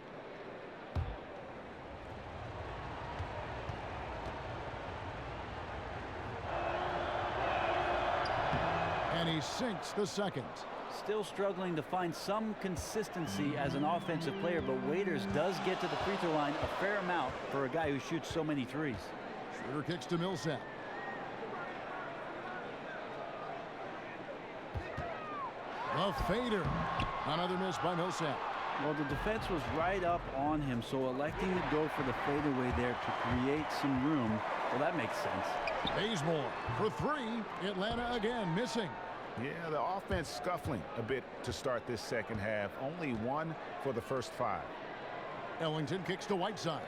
And he sinks the second. Still struggling to find some consistency as an offensive player, but Waiters does get to the free throw line a fair amount for a guy who shoots so many threes. Schroeder kicks to Millsap. The fader. Another miss by Millsap. Well, the defense was right up on him, so electing to go for the fadeaway there to create some room, well, that makes sense. Bazemore for 3. Atlanta again missing. Yeah, the offense scuffling a bit to start this second half. Only 1 for the first 5. Ellington kicks to Whiteside.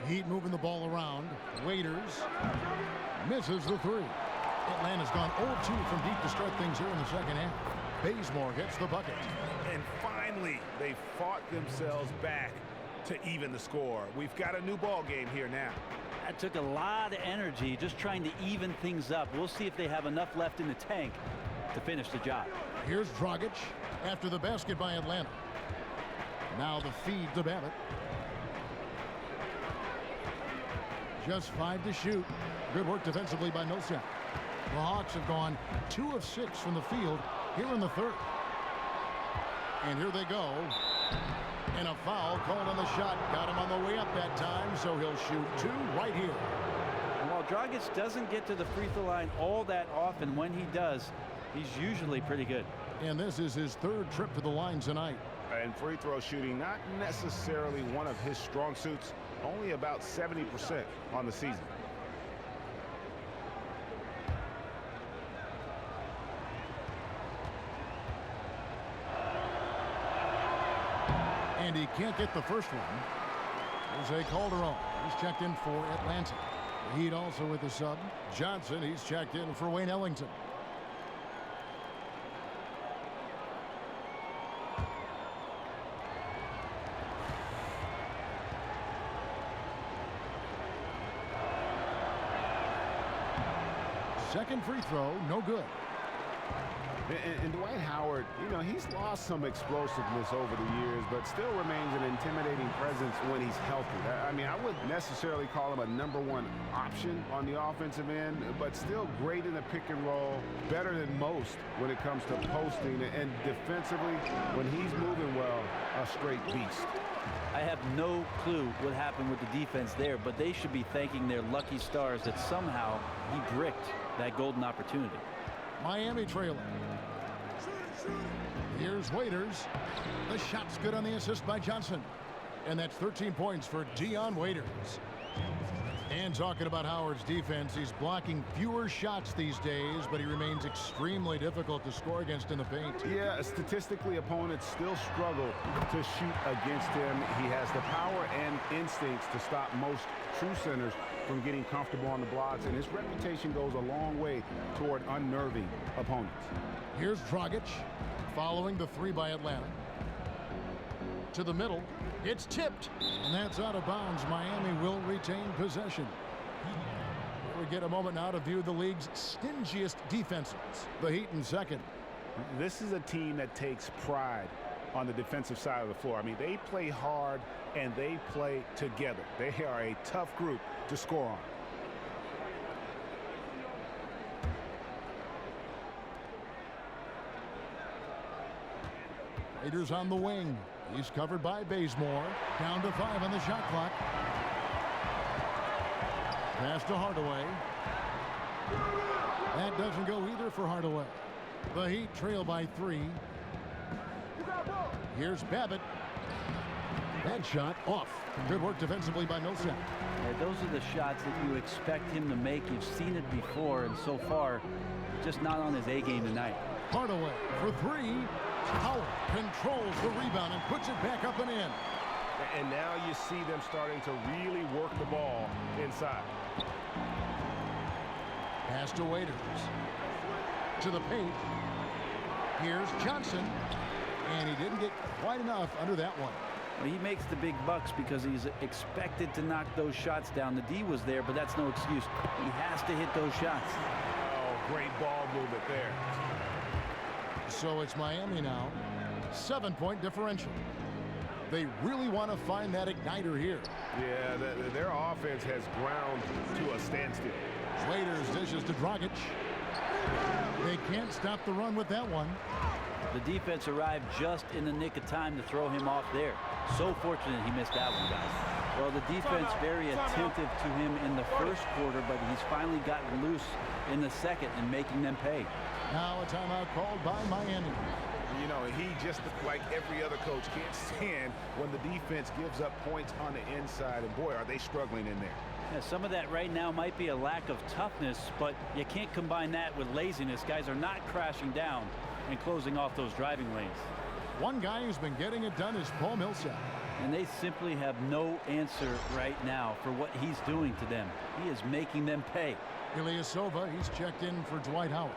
Heat moving the ball around. Waiters misses the three. Atlanta's gone 0-2 from deep to start things here in the second half. Bazemore gets the bucket. And finally, they fought themselves back to even the score. We've got a new ball game here now. That took a lot of energy just trying to even things up. We'll see if they have enough left in the tank to finish the job. Here's Dragic after the basket by Atlanta. Now the feed to Babbitt. Just 5 to shoot. Good work defensively by Millsap. The Hawks have gone 2 of 6 from the field here in the third. And here they go. And a foul called on the shot. Got him on the way up that time, so he'll shoot 2 right here. And while Dragic doesn't get to the free throw line all that often, when he does, he's usually pretty good. And this is his 3rd trip to the line tonight. And free throw shooting, not necessarily one of his strong suits, only about 70% on the season. And he can't get the first one. Jose Calderon, he's checked in for Atlanta. The Heat also with the sub. Johnson, he's checked in for Wayne Ellington. Second free throw, no good. And Dwight Howard, you know, he's lost some explosiveness over the years, but still remains an intimidating presence when he's healthy. I mean, I wouldn't necessarily call him a #1 option on the offensive end, but still great in the pick and roll, better than most when it comes to posting, and defensively, when he's moving well, a straight beast. I have no clue what happened with the defense there, but they should be thanking their lucky stars that somehow he bricked that golden opportunity. Miami trailing. Here's Waiters. The shot's good on the assist by Johnson. And that's 13 points for Dion Waiters. And talking about Howard's defense, he's blocking fewer shots these days, but he remains extremely difficult to score against in the paint. Yeah, statistically, opponents still struggle to shoot against him. He has the power and instincts to stop most true centers from getting comfortable on the blocks, and his reputation goes a long way toward unnerving opponents. Here's Dragic, following the 3 by Atlanta. To the middle. It's tipped, and that's out of bounds. Miami will retain possession. We get a moment now to view the league's stingiest defenses. The Heat in second. This is a team that takes pride on the defensive side of the floor. I mean, they play hard and they play together. They are a tough group to score on. Raiders on the wing. He's covered by Bazemore. Down to 5 on the shot clock. Pass to Hardaway. That doesn't go either for Hardaway. The Heat trail by 3. Here's Babbitt. That shot off. Good work defensively by Millsap. Yeah, those are the shots that you expect him to make. You've seen it before, and so far, just not on his A game tonight. Hardaway for 3. Howard controls the rebound and puts it back up and in. And now you see them starting to really work the ball inside. Pass to Waiters. To the paint. Here's Johnson. And he didn't get quite enough under that one. Well, he makes the big bucks because he's expected to knock those shots down. The D was there, but that's no excuse. He has to hit those shots. Oh, great ball movement there. So it's Miami now. 7-point differential. They really want to find that igniter here. Yeah, their offense has ground to a standstill. Waiters dishes to Dragic. They can't stop the run with that one. The defense arrived just in the nick of time to throw him off there. So fortunate he missed that one, guys. Well, the defense very attentive to him in the first quarter, but he's finally gotten loose in the second and making them pay. Now a timeout called by Miami. You know, he just, like every other coach, can't stand when the defense gives up points on the inside. And boy, are they struggling in there. Yeah, some of that right now might be a lack of toughness, but you can't combine that with laziness. Guys are not crashing down and closing off those driving lanes. One guy who's been getting it done is Paul Millsap. And they simply have no answer right now for what he's doing to them. He is making them pay. Ilyasova, he's checked in for Dwight Howard.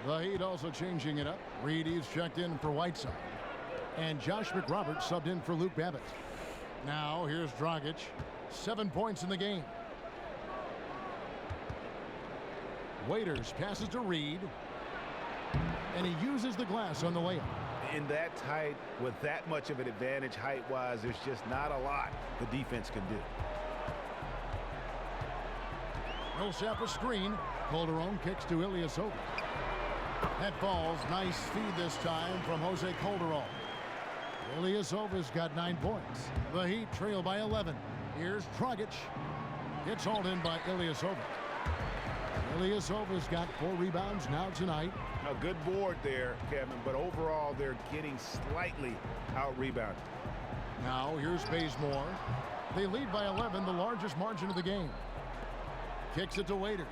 The Heat also changing it up. Reed, he's checked in for Whiteside. And Josh McRoberts subbed in for Luke Babbitt. Now here's Dragic. 7 points in the game. Waiters passes to Reed. And he uses the glass on the layup. In that tight, with that much of an advantage height-wise, there's just not a lot the defense can do. Millsap a screen. Calderon kicks to Ilyasova. That falls. Nice feed this time from Jose Calderon. Ilyasova's got 9 points. The Heat trail by 11. Here's Dragic. It's hauled in by Ilyasova. Ilyasova's got 4 rebounds now tonight. A good board there, Kevin, but overall they're getting slightly out-rebounded. Now here's Bazemore. They lead by 11, the largest margin of the game. Kicks it to Waiters.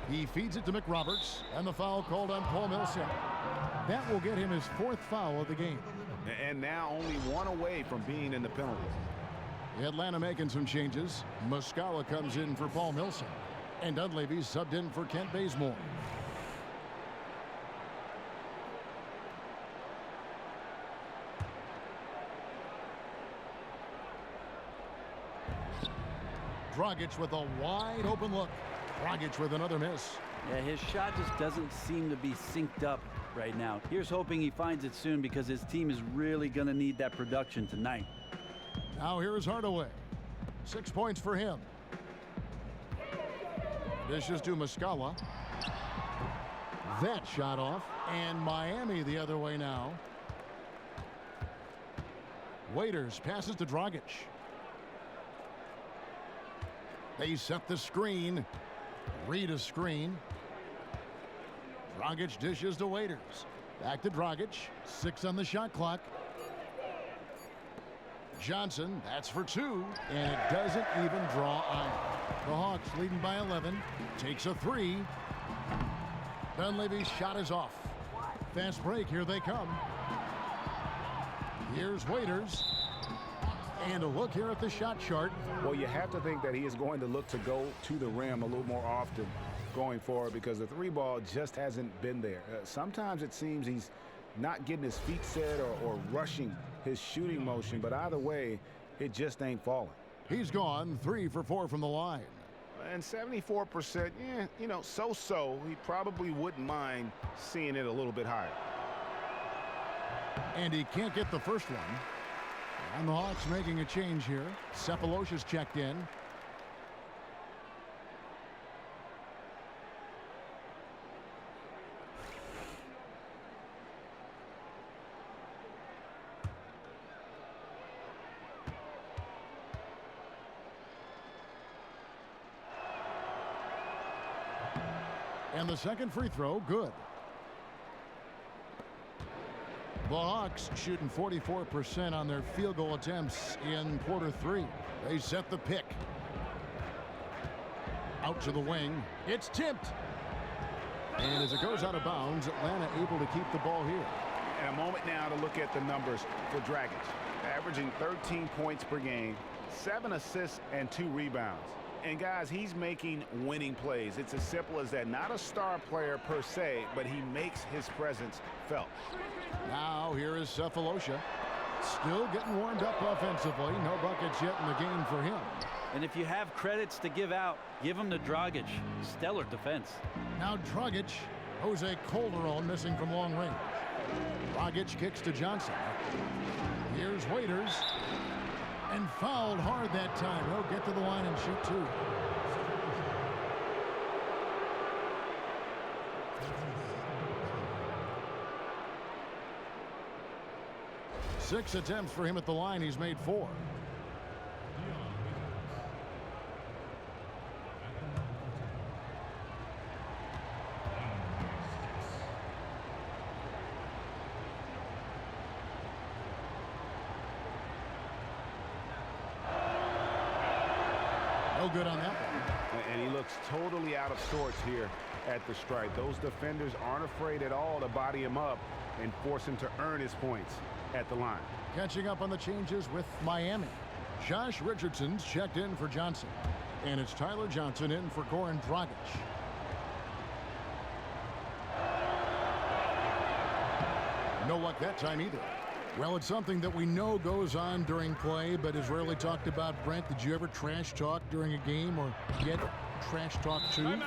He feeds it to McRoberts, and the foul called on Paul Millsap. That will get him his 4th foul of the game. And now only 1 away from being in the penalties. Atlanta making some changes. Muscala comes in for Paul Millsap. And Dunleavy's subbed in for Kent Bazemore. Dragic with a wide open look. Dragic with another miss. Yeah, his shot just doesn't seem to be synced up right now. Here's hoping he finds it soon because his team is really going to need that production tonight. Now here's Hardaway. 6 points for him. Dishes to Muscala. That shot off. And Miami the other way now. Waiters passes to Dragic. They set the screen. Read a screen. Dragic dishes to Waiters. Back to Dragic. 6 on the shot clock. Johnson, that's for 2, and it doesn't even draw iron. The Hawks leading by 11. Takes a 3. Dunleavy's shot is off. Fast break, here they come. Here's Waiters. And a look here at the shot chart. Well, you have to think that he is going to look to go to the rim a little more often going forward because the 3 ball just hasn't been there. Sometimes it seems he's not getting his feet set or rushing his shooting motion, but either way, it just ain't falling. He's gone 3 for 4 from the line. And 74%, yeah, you know, so-so. He probably wouldn't mind seeing it a little bit higher. And he can't get the first one. And the Hawks making a change here. Cephalosha's checked in. And the second free throw, good. The Hawks shooting 44% on their field goal attempts in quarter 3. They set the pick. Out to the wing. It's tipped. And as it goes out of bounds, Atlanta able to keep the ball here. And a moment now to look at the numbers for Dragic. Averaging 13 points per game, 7 assists and 2 rebounds. And guys, he's making winning plays. It's as simple as that. Not a star player per se, but he makes his presence felt. Now here is Cephalosha. Still getting warmed up offensively. No buckets yet in the game for him. And if you have credits to give out, give them to Dragic. Stellar defense. Now Dragic. Jose Calderon missing from long range. Dragic kicks to Johnson. Here's Waiters. And fouled hard that time. He'll get to the line and shoot 2. Six attempts for him at the line. He's made 4. No good on that one. And he looks totally out of sorts here at the stripe. Those defenders aren't afraid at all to body him up and force him to earn his points at the line. Catching up on the changes with Miami. Josh Richardson's checked in for Johnson. And it's Tyler Johnson in for Goran Dragic. No luck that time either. Well, it's something that we know goes on during play, but is rarely talked about. Brent, did you ever trash talk during a game or get trash talk too?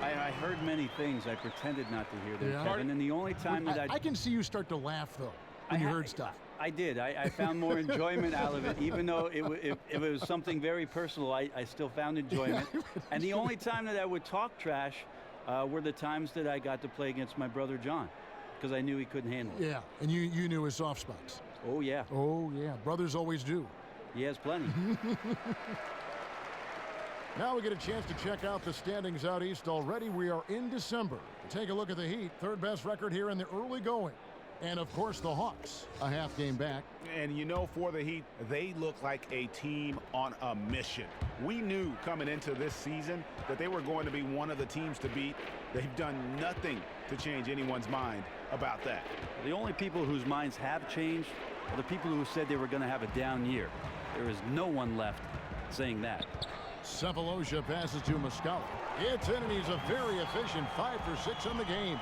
I heard many things. I pretended not to hear them, Kevin. And the only time that I can see you start to laugh, though, when you heard stuff. I did. I found more enjoyment out of it, even though if it was something very personal, I still found enjoyment. And the only time that I would talk trash were the times that I got to play against my brother John, because I knew he couldn't handle it. Yeah, and you knew his soft spots. Oh, yeah. Oh, yeah. Brothers always do. He has plenty. Now we get a chance to check out the standings out east. Already we are in December. Take a look at the Heat. Third best record here in the early going. And, of course, the Hawks, a half game back. And, you know, for the Heat, they look like a team on a mission. We knew coming into this season that they were going to be one of the teams to beat. They've done nothing to change anyone's mind about that. The only people whose minds have changed are the people who said they were going to have a down year. There is no one left saying that. Cephalosha passes to Muscala. It's in, and he's a very efficient 5 for 6 on the game.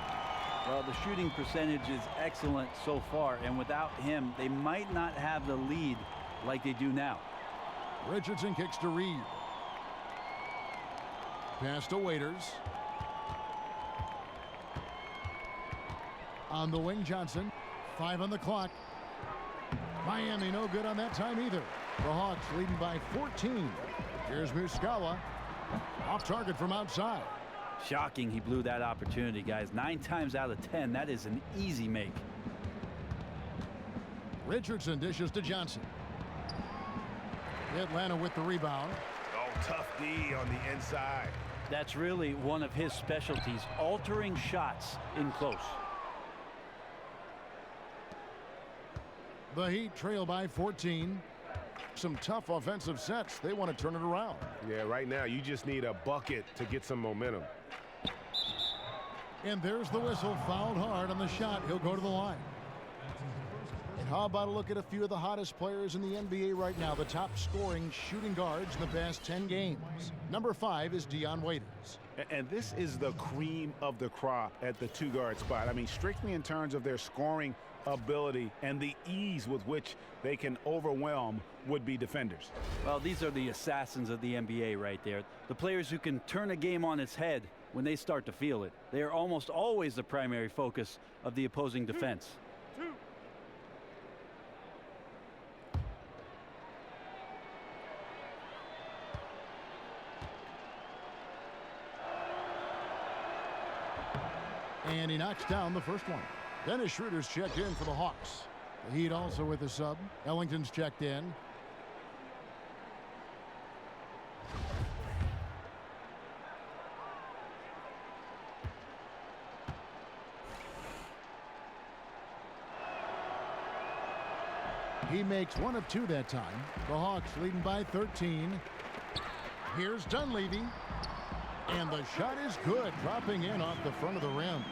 Well, the shooting percentage is excellent so far, and without him, they might not have the lead like they do now. Richardson kicks to Reed. Pass to Waiters. On the wing, Johnson. 5 on the clock. Miami no good on that time either. The Hawks leading by 14. Here's Muscala. Off target from outside. Shocking he blew that opportunity, guys. 9 times out of 10, that is an easy make. Richardson dishes to Johnson. Atlanta with the rebound. Oh, tough D on the inside. That's really one of his specialties, altering shots in close. The Heat trail by 14. Some tough offensive sets. They want to turn it around. Yeah, right now you just need a bucket to get some momentum. And there's the whistle. Fouled hard on the shot. He'll go to the line. And how about a look at a few of the hottest players in the NBA right now, the top scoring shooting guards in the past 10 games. Number 5 is Dion Waiters. And this is the cream of the crop at the 2-guard spot. I mean, strictly in terms of their scoring ability and the ease with which they can overwhelm would-be defenders. Well, these are the assassins of the NBA right there. The players who can turn a game on its head when they start to feel it. They are almost always the primary focus of the opposing defense. And he knocks down the first one. Dennis Schroeder's checked in for the Hawks. The Heat also with a sub. Ellington's checked in. He makes 1 of 2 that time. The Hawks leading by 13. Here's Dunleavy. And the shot is good, dropping in off the front of the rim.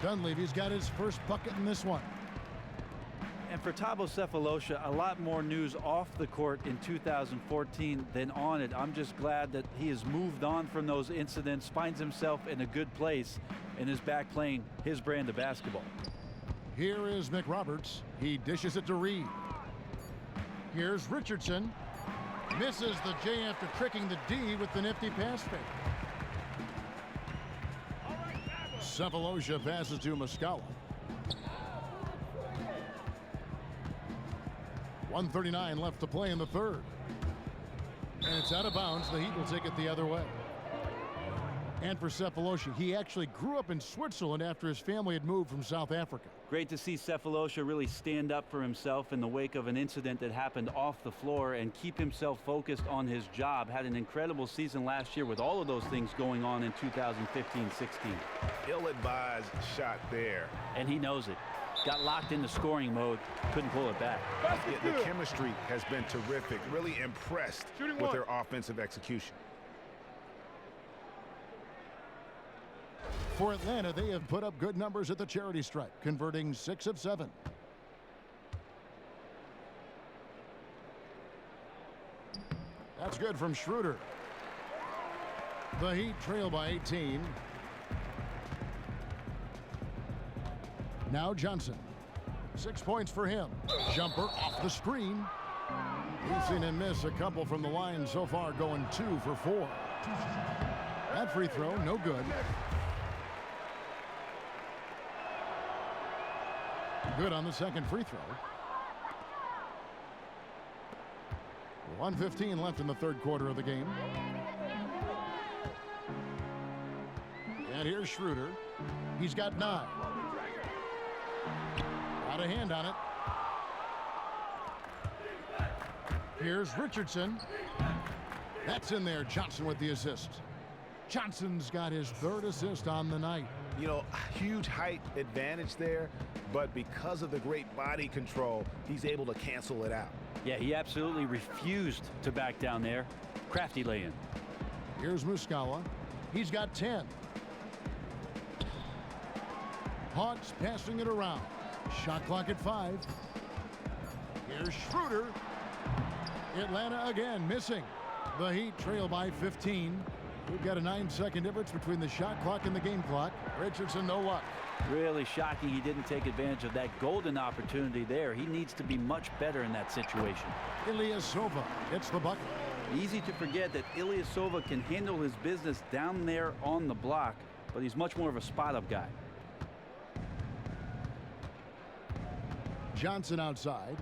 Dunleavy's got his first bucket in this one. And for Thabo Cephalosha, a lot more news off the court in 2014 than on it. I'm just glad that he has moved on from those incidents, finds himself in a good place, and is back playing his brand of basketball. Here is McRoberts. He dishes it to Reed. Here's Richardson. Misses the J after tricking the D with the nifty pass fake. Cephalosha passes to Muscala. 1:39 left to play in the third. And it's out of bounds. The Heat will take it the other way. And for Cephalosha, he actually grew up in Switzerland after his family had moved from South Africa. Great to see Cephalosha really stand up for himself in the wake of an incident that happened off the floor and keep himself focused on his job. Had an incredible season last year with all of those things going on in 2015-16. Ill-advised shot there. And he knows it. Got locked into scoring mode, couldn't pull it back. Yeah, the chemistry has been terrific. Really impressed with their offensive execution. For Atlanta, they have put up good numbers at the charity stripe, converting 6 of 7. That's good from Schroeder. The Heat trail by 18. Now Johnson. 6 points for him. Jumper off the screen. We've seen him miss a couple from the line so far, going 2 for 4. That free throw, no good. Good on the second free throw. 1:15 left in the third quarter of the game. And here's Schroeder. He's got 9. Got a hand on it. Here's Richardson. That's in there. Johnson with the assist. Johnson's got his 3rd assist on the night. You know, huge height advantage there, but because of the great body control, he's able to cancel it out. Yeah, he absolutely refused to back down there. Crafty lay-in. Here's Muscala. He's got 10. Hawks passing it around. Shot clock at 5. Here's Schroeder. Atlanta again missing. The Heat trail by 15. We've got a 9-second difference between the shot clock and the game clock. Richardson, no luck. Really shocking he didn't take advantage of that golden opportunity there. He needs to be much better in that situation. Ilyasova gets the bucket. Easy to forget that Ilyasova can handle his business down there on the block, but he's much more of a spot-up guy. Johnson outside.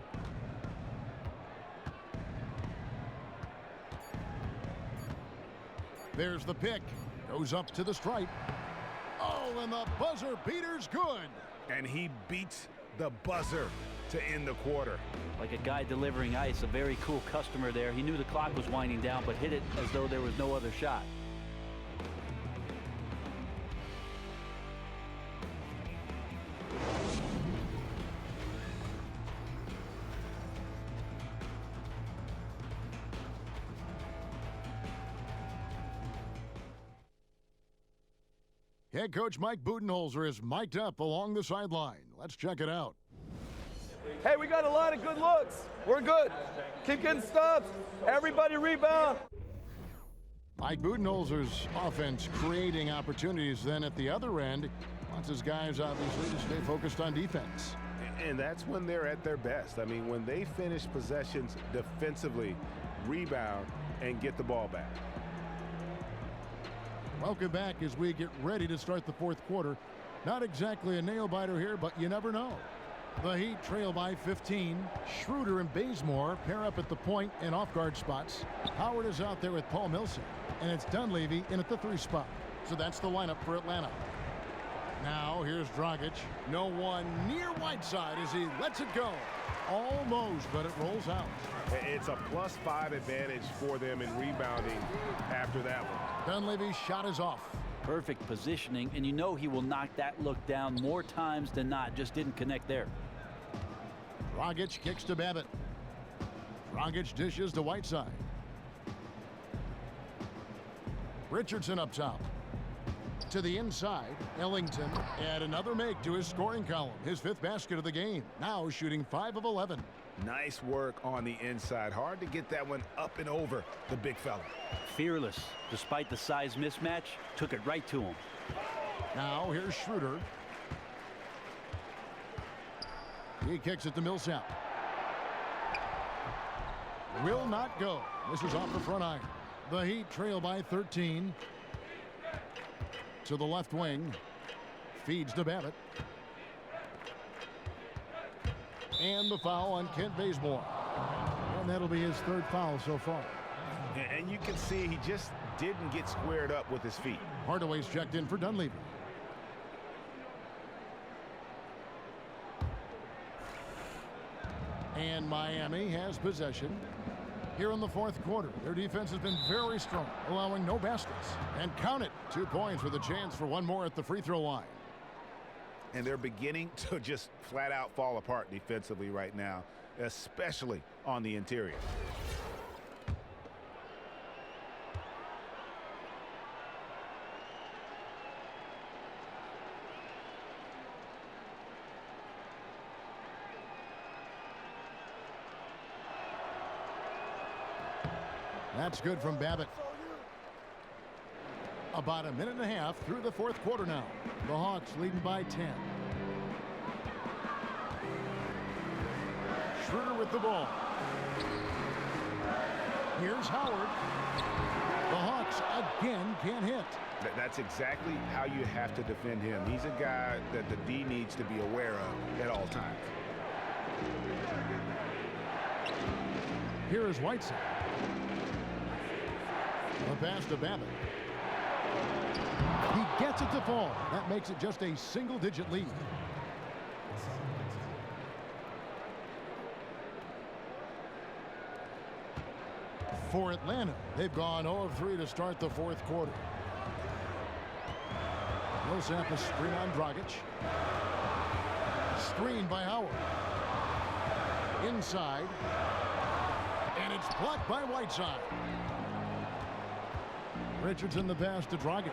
There's the pick. Goes up to the stripe. Oh, and the buzzer beater's good. And he beats the buzzer to end the quarter. Like a guy delivering ice, a very cool customer there. He knew the clock was winding down, but hit it as though there was no other shot. Head coach Mike Budenholzer is mic'd up along the sideline. Let's check it out. Hey, we got a lot of good looks. We're good. Keep getting stops. Everybody rebound. Mike Budenholzer's offense creating opportunities. Then at the other end, wants his guys obviously to stay focused on defense. And that's when they're at their best. I mean, when they finish possessions defensively, rebound, and get the ball back. Welcome back as we get ready to start the fourth quarter. Not exactly a nail-biter here, but you never know. The Heat trail by 15. Schroeder and Bazemore pair up at the point and off-guard spots. Howard is out there with Paul Millsap, and it's Dunleavy in at the 3 spot. So that's the lineup for Atlanta. Now here's Dragic. No one near Whiteside as he lets it go. Almost, but it rolls out. It's a +5 advantage for them in rebounding after that one. Dunleavy's shot is off. Perfect positioning, and you know he will knock that look down more times than not. Just didn't connect there. Dragic kicks to Babbitt. Dragic dishes to Whiteside. Richardson up top. To the inside, Ellington, and another make to his scoring column. His 5th basket of the game. Now shooting 5 of 11. Nice work on the inside. Hard to get that one up and over the big fella. Fearless. Despite the size mismatch, took it right to him. Now here's Schroeder. He kicks it to Millsap. Will not go. This is off the front iron. The Heat trail by 13. To the left wing. Feeds to Babbitt. And the foul on Kent Bazemore. And that'll be his 3rd foul so far. And you can see he just didn't get squared up with his feet. Hardaway's checked in for Dunleavy. And Miami has possession. Here in the 4th quarter, their defense has been very strong, allowing no baskets. And count it, 2 points with a chance for one more at the free throw line. And they're beginning to just flat out fall apart defensively right now, especially on the interior. That's good from Babbitt. About a minute and a half through the fourth quarter now. The Hawks leading by 10. Schroeder with the ball. Here's Howard. The Hawks again can't hit. That's exactly how you have to defend him. He's a guy that the D needs to be aware of at all times. Here is Whiteside. The pass to Babbitt. He gets it to fall. That makes it just a single-digit lead. For Atlanta, they've gone 0 of 3 to start the fourth quarter. Millsap a screen on Dragic. Screen by Howard. Inside. And it's blocked by Whiteside. Richardson the pass to Dragic.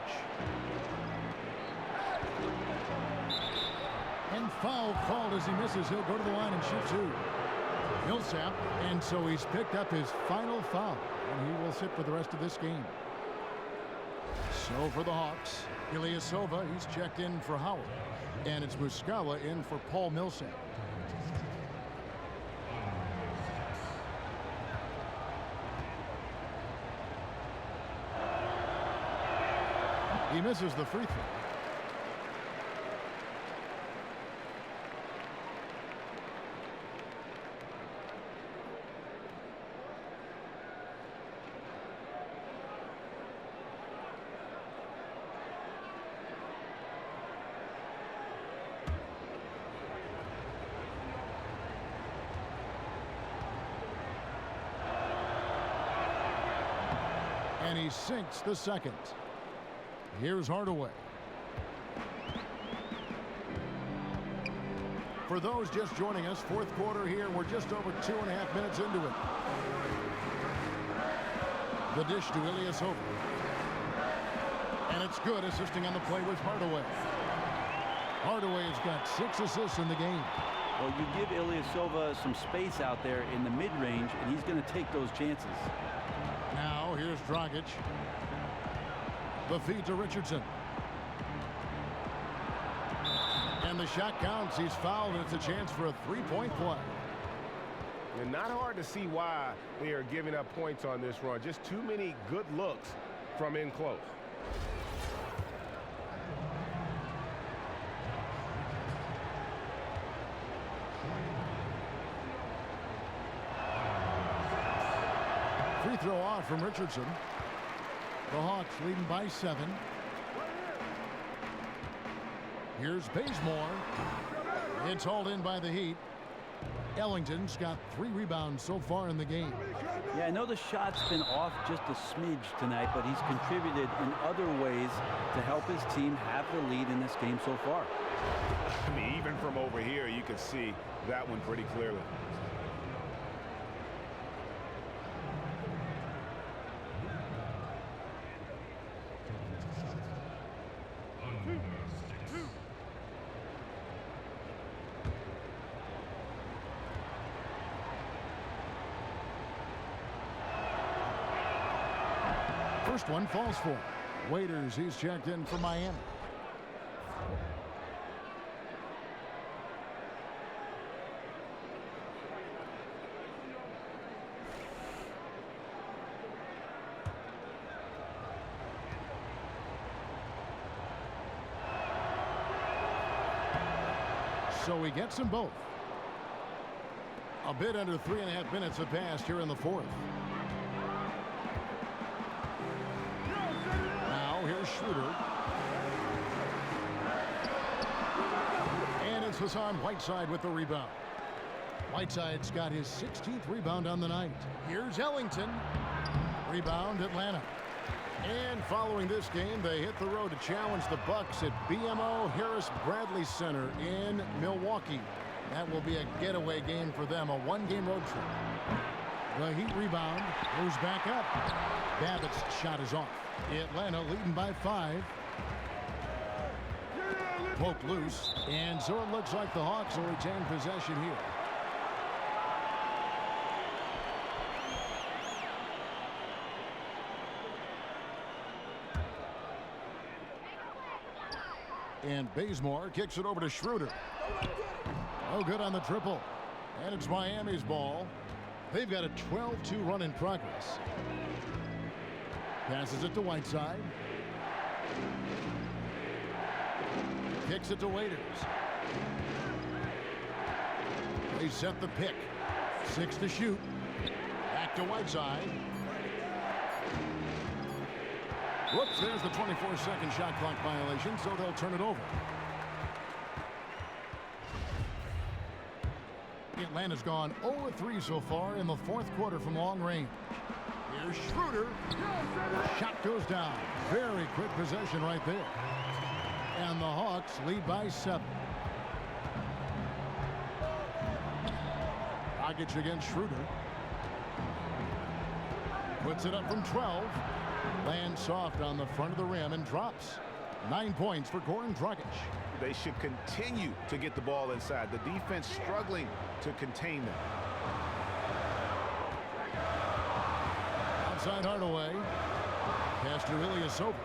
And foul called as he misses. He'll go to the line and shoot 2. Millsap, and so he's picked up his final foul, and he will sit for the rest of this game. So for the Hawks, Ilyasova, he's checked in for Howard, and it's Muscala in for Paul Millsap. He misses the free throw. And he sinks the second. Here's Hardaway. For those just joining us, fourth quarter here. We're just over 2.5 minutes into it. The dish to Ilyasova. And it's good. Assisting on the play was Hardaway. Hardaway has got 6 assists in the game. Well, you give Ilyasova some space out there in the mid-range, and he's going to take those chances. Now, here's Dragic. The feed to Richardson. And the shot counts. He's fouled, and it's a chance for a three-point play. And not hard to see why they are giving up points on this run. Just too many good looks from in close. Free throw off from Richardson. The Hawks leading by 7. Here's Bazemore. It's hauled in by the Heat. Ellington's got 3 rebounds so far in the game. Yeah, I know the shot's been off just a smidge tonight, but he's contributed in other ways to help his team have the lead in this game so far. I mean, even from over here, you can see that one pretty clearly. First one falls for him. Waiters, he's checked in for Miami. So he gets them both. A bit under 3.5 minutes have passed here in the fourth. Now here's Schroeder. And it's Hassan Whiteside with the rebound. Whiteside's got his 16th rebound on the night. Here's Ellington. Rebound Atlanta. And following this game, they hit the road to challenge the Bucks at BMO Harris Bradley Center in Milwaukee. That will be a getaway game for them, a one-game road trip. The Heat rebound moves back up. Babbitt's shot is off. Atlanta leading by 5. Poked loose, and so it looks like the Hawks will retain possession here. And Bazemore kicks it over to Schroeder. Oh, good on the triple. And it's Miami's ball. They've got a 12-2 run in progress. Passes it to Whiteside. Kicks it to Waiters. They set the pick. 6 to shoot. Back to Whiteside. Whoops, there's the 24-second shot clock violation, so they'll turn it over. Atlanta's gone 0-3 so far in the fourth quarter from long range. Here's Schroeder. Shot goes down. Very quick possession right there. And the Hawks lead by 7. Dragic against Schroeder. Puts it up from 12. Lands soft on the front of the rim and drops. 9 points for Goran Dragic. They should continue to get the ball inside. The defense struggling to contain them. Outside Hardaway. Pass to Ilyasova.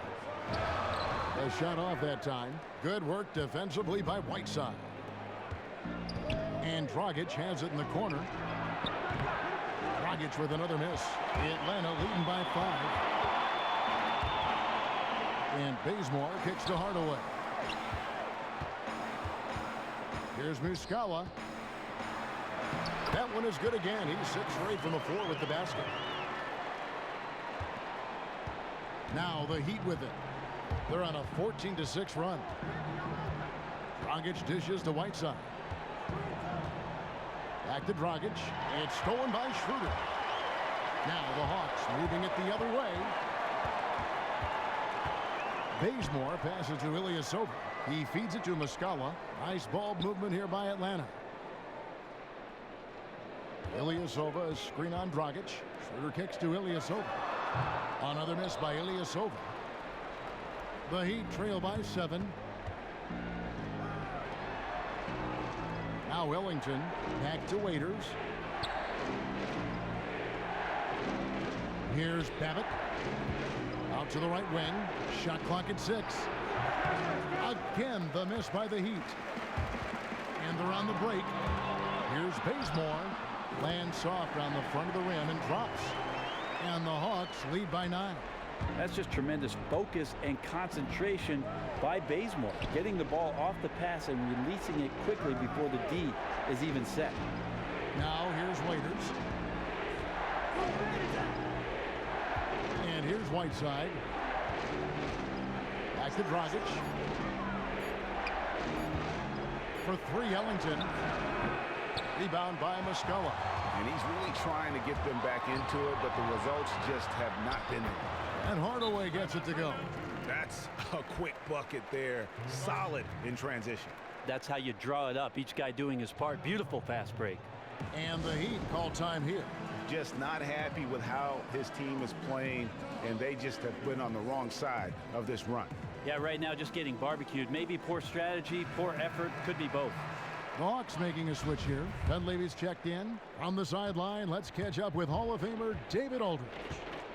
A shot off that time. Good work defensively by Whiteside. And Dragic has it in the corner. Dragic with another miss. Atlanta leading by 5. And Bazemore kicks to Hardaway. Here's Muscala. That one is good again. He's 6 for 8 from the floor with the basket. Now the Heat with it. They're on a 14-6 run. Dragic dishes to Whiteside. Back to Dragic. It's stolen by Schroeder. Now the Hawks moving it the other way. Bazemore passes to Ilyasova. He feeds it to Muscala. Nice ball movement here by Atlanta. Ilyasova, a screen on Dragic. Schroeder kicks to Ilyasova. Another miss by Ilyasova. The Heat trail by 7. Now Ellington back to Waiters. Here's Babbitt. Out to the right wing. Shot clock at 6. Again, the miss by the Heat. And they're on the break. Here's Bazemore. Lands soft on the front of the rim and drops. And the Hawks lead by 9. That's just tremendous focus and concentration by Bazemore, getting the ball off the pass and releasing it quickly before the D is even set. Now here's Waiters. And here's Whiteside. Back to Dragic. For 3, Ellington. Rebound by Muscala. And he's really trying to get them back into it, but the results just have not been there. And Hardaway gets it to go. That's a quick bucket there. Solid in transition. That's how you draw it up. Each guy doing his part. Beautiful fast break. And the Heat call time here. Just not happy with how his team is playing, and they just have been on the wrong side of this run. Yeah, right now just getting barbecued. Maybe poor strategy, poor effort. Could be both. The Hawks making a switch here. Dunleavy's checked in. On the sideline, let's catch up with Hall of Famer David Aldridge.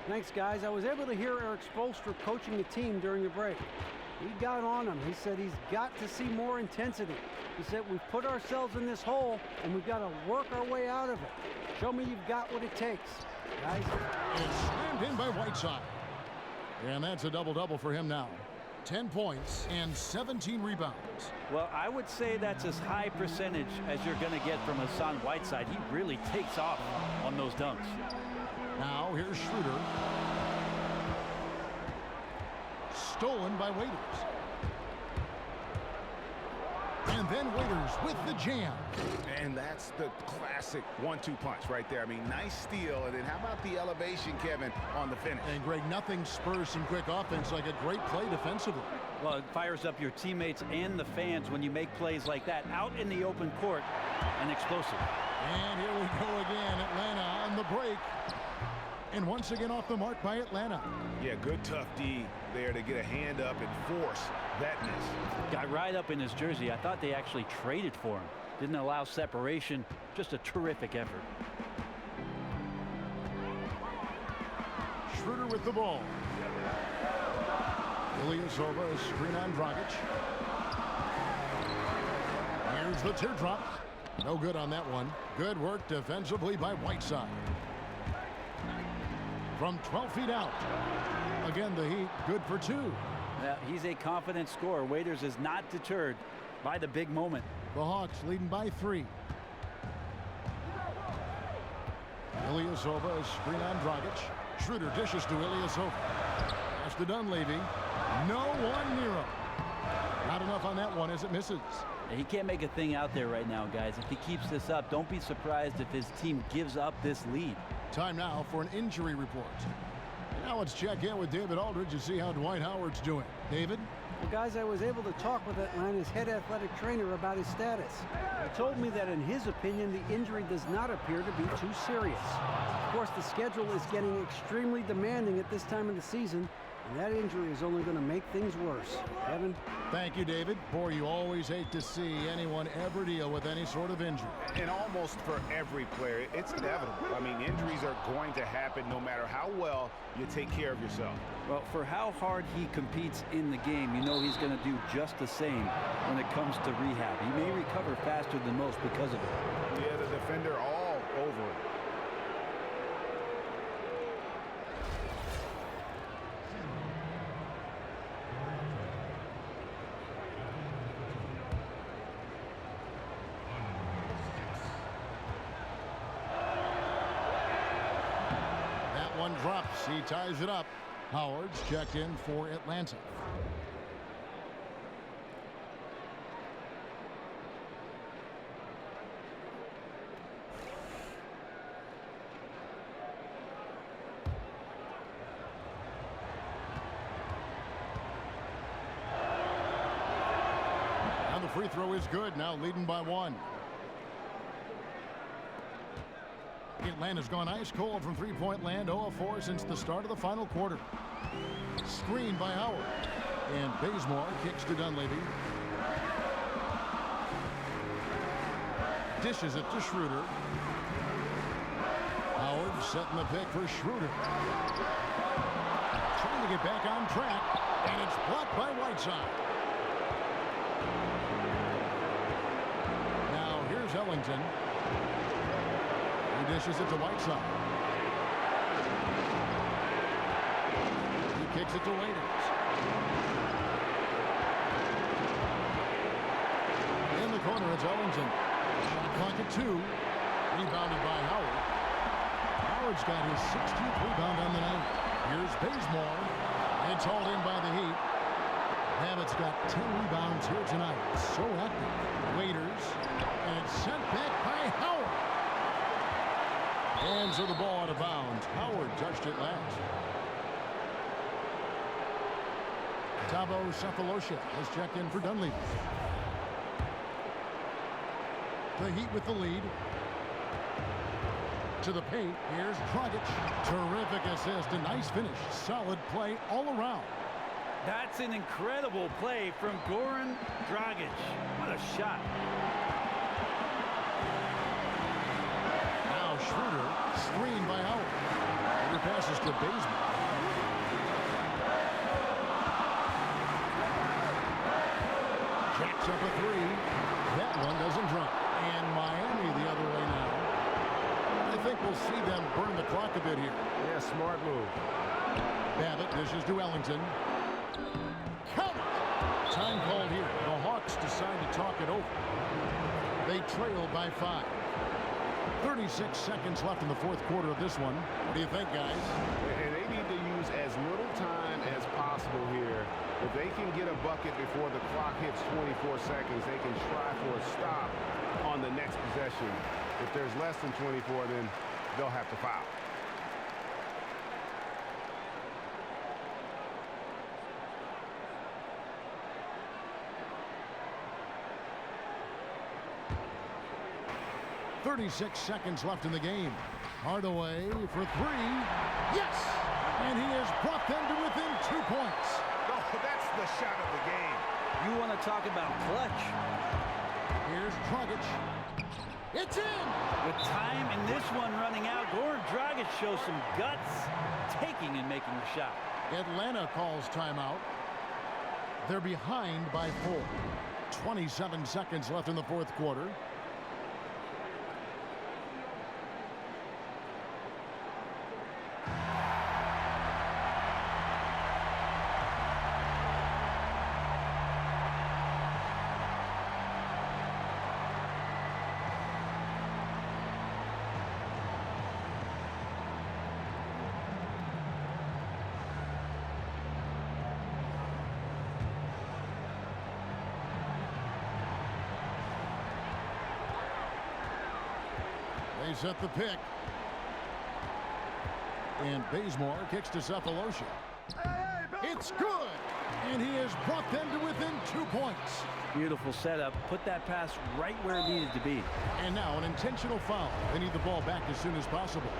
Thanks, guys. I was able to hear Eric Spoelstra coaching the team during the break. He got on him. He said he's got to see more intensity. He said we've put ourselves in this hole, and we've got to work our way out of it. Show me you've got what it takes, guys. It's slammed in by Whiteside. And that's a double-double for him now. 10 points and 17 rebounds. Well, I would say that's as high percentage as you're going to get from Hassan Whiteside. He really takes off on those dunks. Now here's Schroeder. Stolen by Waiters. And then Waiters with the jam. And that's the classic 1-2 punch right there. I mean, nice steal. And then how about the elevation, Kevin, on the finish? And Greg, nothing spurs some quick offense like a great play defensively. Well, it fires up your teammates and the fans when you make plays like that out in the open court and explosive. And here we go again. Atlanta on the break. And once again off the mark by Atlanta. Yeah, good tough D there to get a hand up and force that miss. Got right up in his jersey. I thought they actually traded for him. Didn't allow separation. Just a terrific effort. Schroeder with the ball. Ilyasova, a screen on Dragic. Here's the teardrop. No good on that one. Good work defensively by Whiteside. From 12 feet out. Again, the Heat good for 2. Well, he's a confident scorer. Waiters is not deterred by the big moment. The Hawks leading by 3. Ilyasova, screen on Dragic. Schroeder dishes to Ilyasova. Pass to Dunleavy. No one near him. Not enough on that one as it misses. He can't make a thing out there right now, guys. If he keeps this up, don't be surprised if his team gives up this lead. Time now for an injury report. And now let's check in with David Aldridge to see how Dwight Howard's doing. David? Well, guys, I was able to talk with Atlanta's head athletic trainer about his status. He told me that in his opinion, the injury does not appear to be too serious. Of course, the schedule is getting extremely demanding at this time of the season, and that injury is only going to make things worse. Kevin? Thank you, David. Boy, you always hate to see anyone ever deal with any sort of injury. And almost for every player, it's inevitable. I mean, injuries are going to happen no matter how well you take care of yourself. Well, for how hard he competes in the game, you know he's going to do just the same when it comes to rehab. He may recover faster than most because of it. Yeah, the defender all over it. One drops. He ties it up. Howard's checked in for Atlanta. And the free throw is good. Now leading by 1. Atlanta's gone ice cold from three-point land, 0 of 4 since the start of the final quarter. Screen by Howard. And Bazemore kicks to Dunleavy. Dishes it to Schroeder. Howard setting the pick for Schroeder. Trying to get back on track, and it's blocked by Whiteside. Now here's Ellington. He dishes it to Whiteside. He kicks it to Waiters. In the corner, it's Ellington. Shot clock at 2. Rebounded by Howard. Howard's got his 16th rebound on the night. Here's Bazemore. It's hauled in by the Heat. Abbott's got 10 rebounds here tonight. So active. Waiters. And it's sent back by Howard. Hands of the ball out of bounds. Howard touched it last. Tabo Cephalosha has checked in for Dunleavy. The Heat with the lead. To the paint. Here's Dragic. Terrific assist. A nice finish. Solid play all around. That's an incredible play from Goran Dragic. What a shot. Now Schroeder, screened by Howard. Under passes to Bazemore. Jacks up a 3. That one doesn't drop. And Miami the other way now. I think we'll see them burn the clock a bit here. Yeah, smart move. Babbitt dishes to Ellington. Count it! Time called here. The Hawks decide to talk it over. They trail by 5. 36 seconds left in the fourth quarter of this one. What do you think, guys? And they need to use as little time as possible here. If they can get a bucket before the clock hits 24 seconds, they can try for a stop on the next possession. If there's less than 24, then they'll have to foul. .36 seconds left in the game. Hardaway for 3. Yes! And he has brought them to within 2 points. Oh, that's the shot of the game. You want to talk about clutch? Here's Dragic. It's in! With time in this one running out, Goran Dragic shows some guts, taking and making the shot. Atlanta calls timeout. They're behind by 4. 27 seconds left in the fourth quarter. They set the pick. And Bazemore kicks to Cephalosha. It's good. And he has brought them to within 2 points. Beautiful setup. Put that pass right where it needed to be. And now an intentional foul. They need the ball back as soon as possible.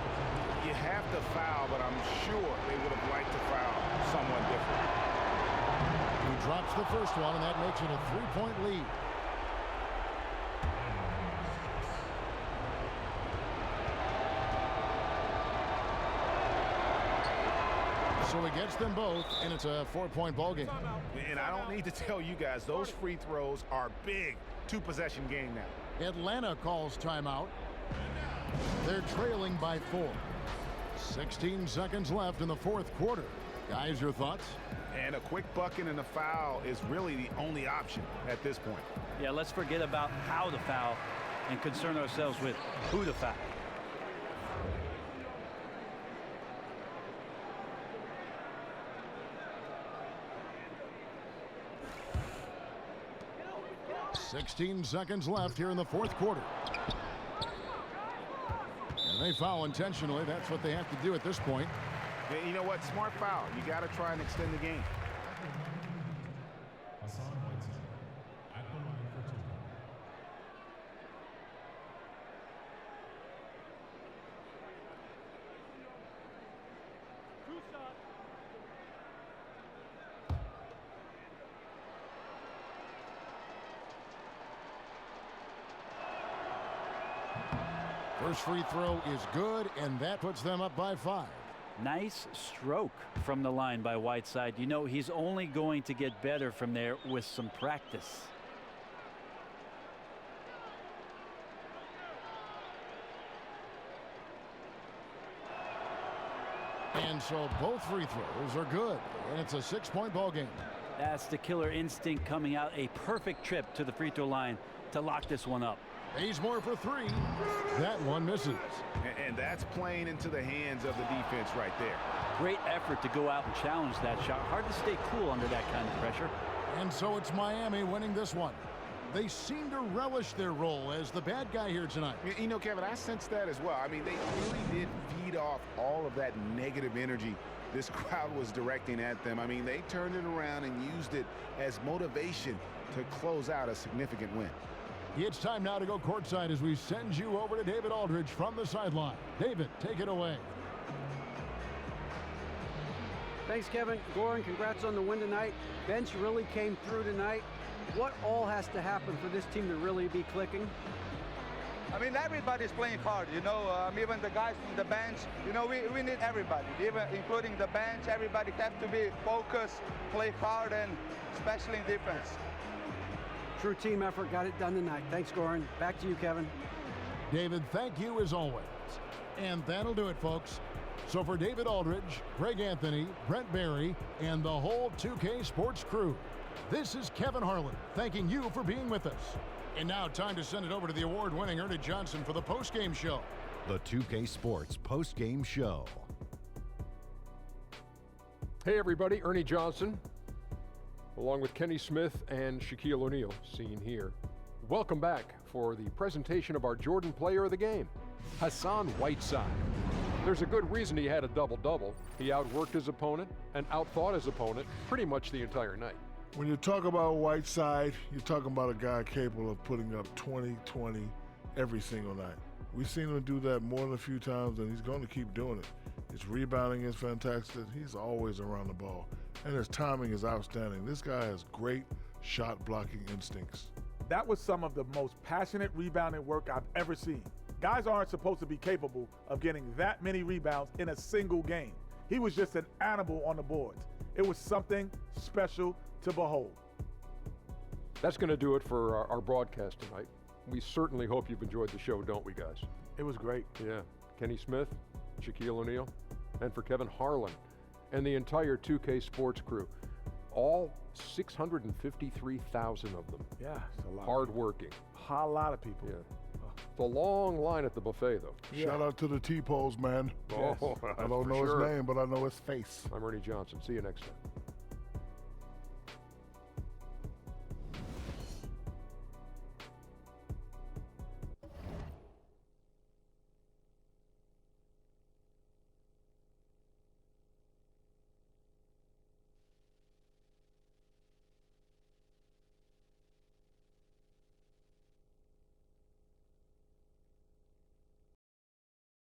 You have to foul, but I'm sure they would have liked to foul someone different. He drops the first one, and that makes it a 3-point lead. So he gets them both, and it's a 4-point ball game. And I don't need to tell you guys, those free throws are big. 2-possession game now. Atlanta calls timeout. They're trailing by 4. 16 seconds left in the fourth quarter. Guys, your thoughts? And a quick bucket and a foul is really the only option at this point. Yeah, let's forget about how to foul and concern ourselves with who to foul. $16 seconds left here in the fourth quarter. And they foul intentionally. That's what they have to do at this point. And you know what? Smart foul. You got to try and extend the game. First free throw is good, and that puts them up by 5. Nice stroke from the line by Whiteside. You know, he's only going to get better from there with some practice. And so both free throws are good, and it's a 6-point ball game. That's the killer instinct coming out. A perfect trip to the free throw line to lock this one up. Bazemore for 3. That one misses. And that's playing into the hands of the defense right there. Great effort to go out and challenge that shot. Hard to stay cool under that kind of pressure. And so it's Miami winning this one. They seem to relish their role as the bad guy here tonight. You know, Kevin, I sense that as well. I mean, they really did feed off all of that negative energy this crowd was directing at them. I mean, they turned it around and used it as motivation to close out a significant win. It's time now to go courtside as we send you over to David Aldridge from the sideline. David, take it away. Thanks, Kevin. Goran, congrats on the win tonight. Bench really came through tonight. What all has to happen for this team to really be clicking? I mean, everybody's playing hard, you know, even the guys from the bench, you know, we need everybody, even including the bench. Everybody has to be focused, play hard, and especially in defense. True team effort, got it done tonight. Thanks, Goran. Back to you, Kevin. David, thank you as always. And that'll do it, folks. So for David Aldridge, Greg Anthony, Brent Barry, and the whole 2K Sports crew, this is Kevin Harlan thanking you for being with us. And now time to send it over to the award-winning Ernie Johnson for the post-game show. The 2K Sports post-game show. Hey everybody, Ernie Johnson, along with Kenny Smith and Shaquille O'Neal, seen here. Welcome back for the presentation of our Jordan Player of the Game, Hassan Whiteside. There's a good reason he had a double-double. He outworked his opponent and outthought his opponent pretty much the entire night. When you talk about Whiteside, you're talking about a guy capable of putting up 20 every single night. We've seen him do that more than a few times, and he's going to keep doing it. His rebounding is fantastic. He's always around the ball, and his timing is outstanding. This guy has great shot-blocking instincts. That was some of the most passionate rebounding work I've ever seen. Guys aren't supposed to be capable of getting that many rebounds in a single game. He was just an animal on the boards. It was something special to behold. That's going to do it for our broadcast tonight. We certainly hope you've enjoyed the show, don't we, guys? It was great. Yeah. Kenny Smith, Shaquille O'Neal, and for Kevin Harlan and the entire 2K Sports crew, all 653,000 of them. Yeah, it's a lot. Hard-working. A lot of people. Yeah. It's a long line at the buffet, though. Yeah. Shout out to the T-Pose, man. Oh, I don't know his name, but I know his face. I'm Ernie Johnson. See you next time.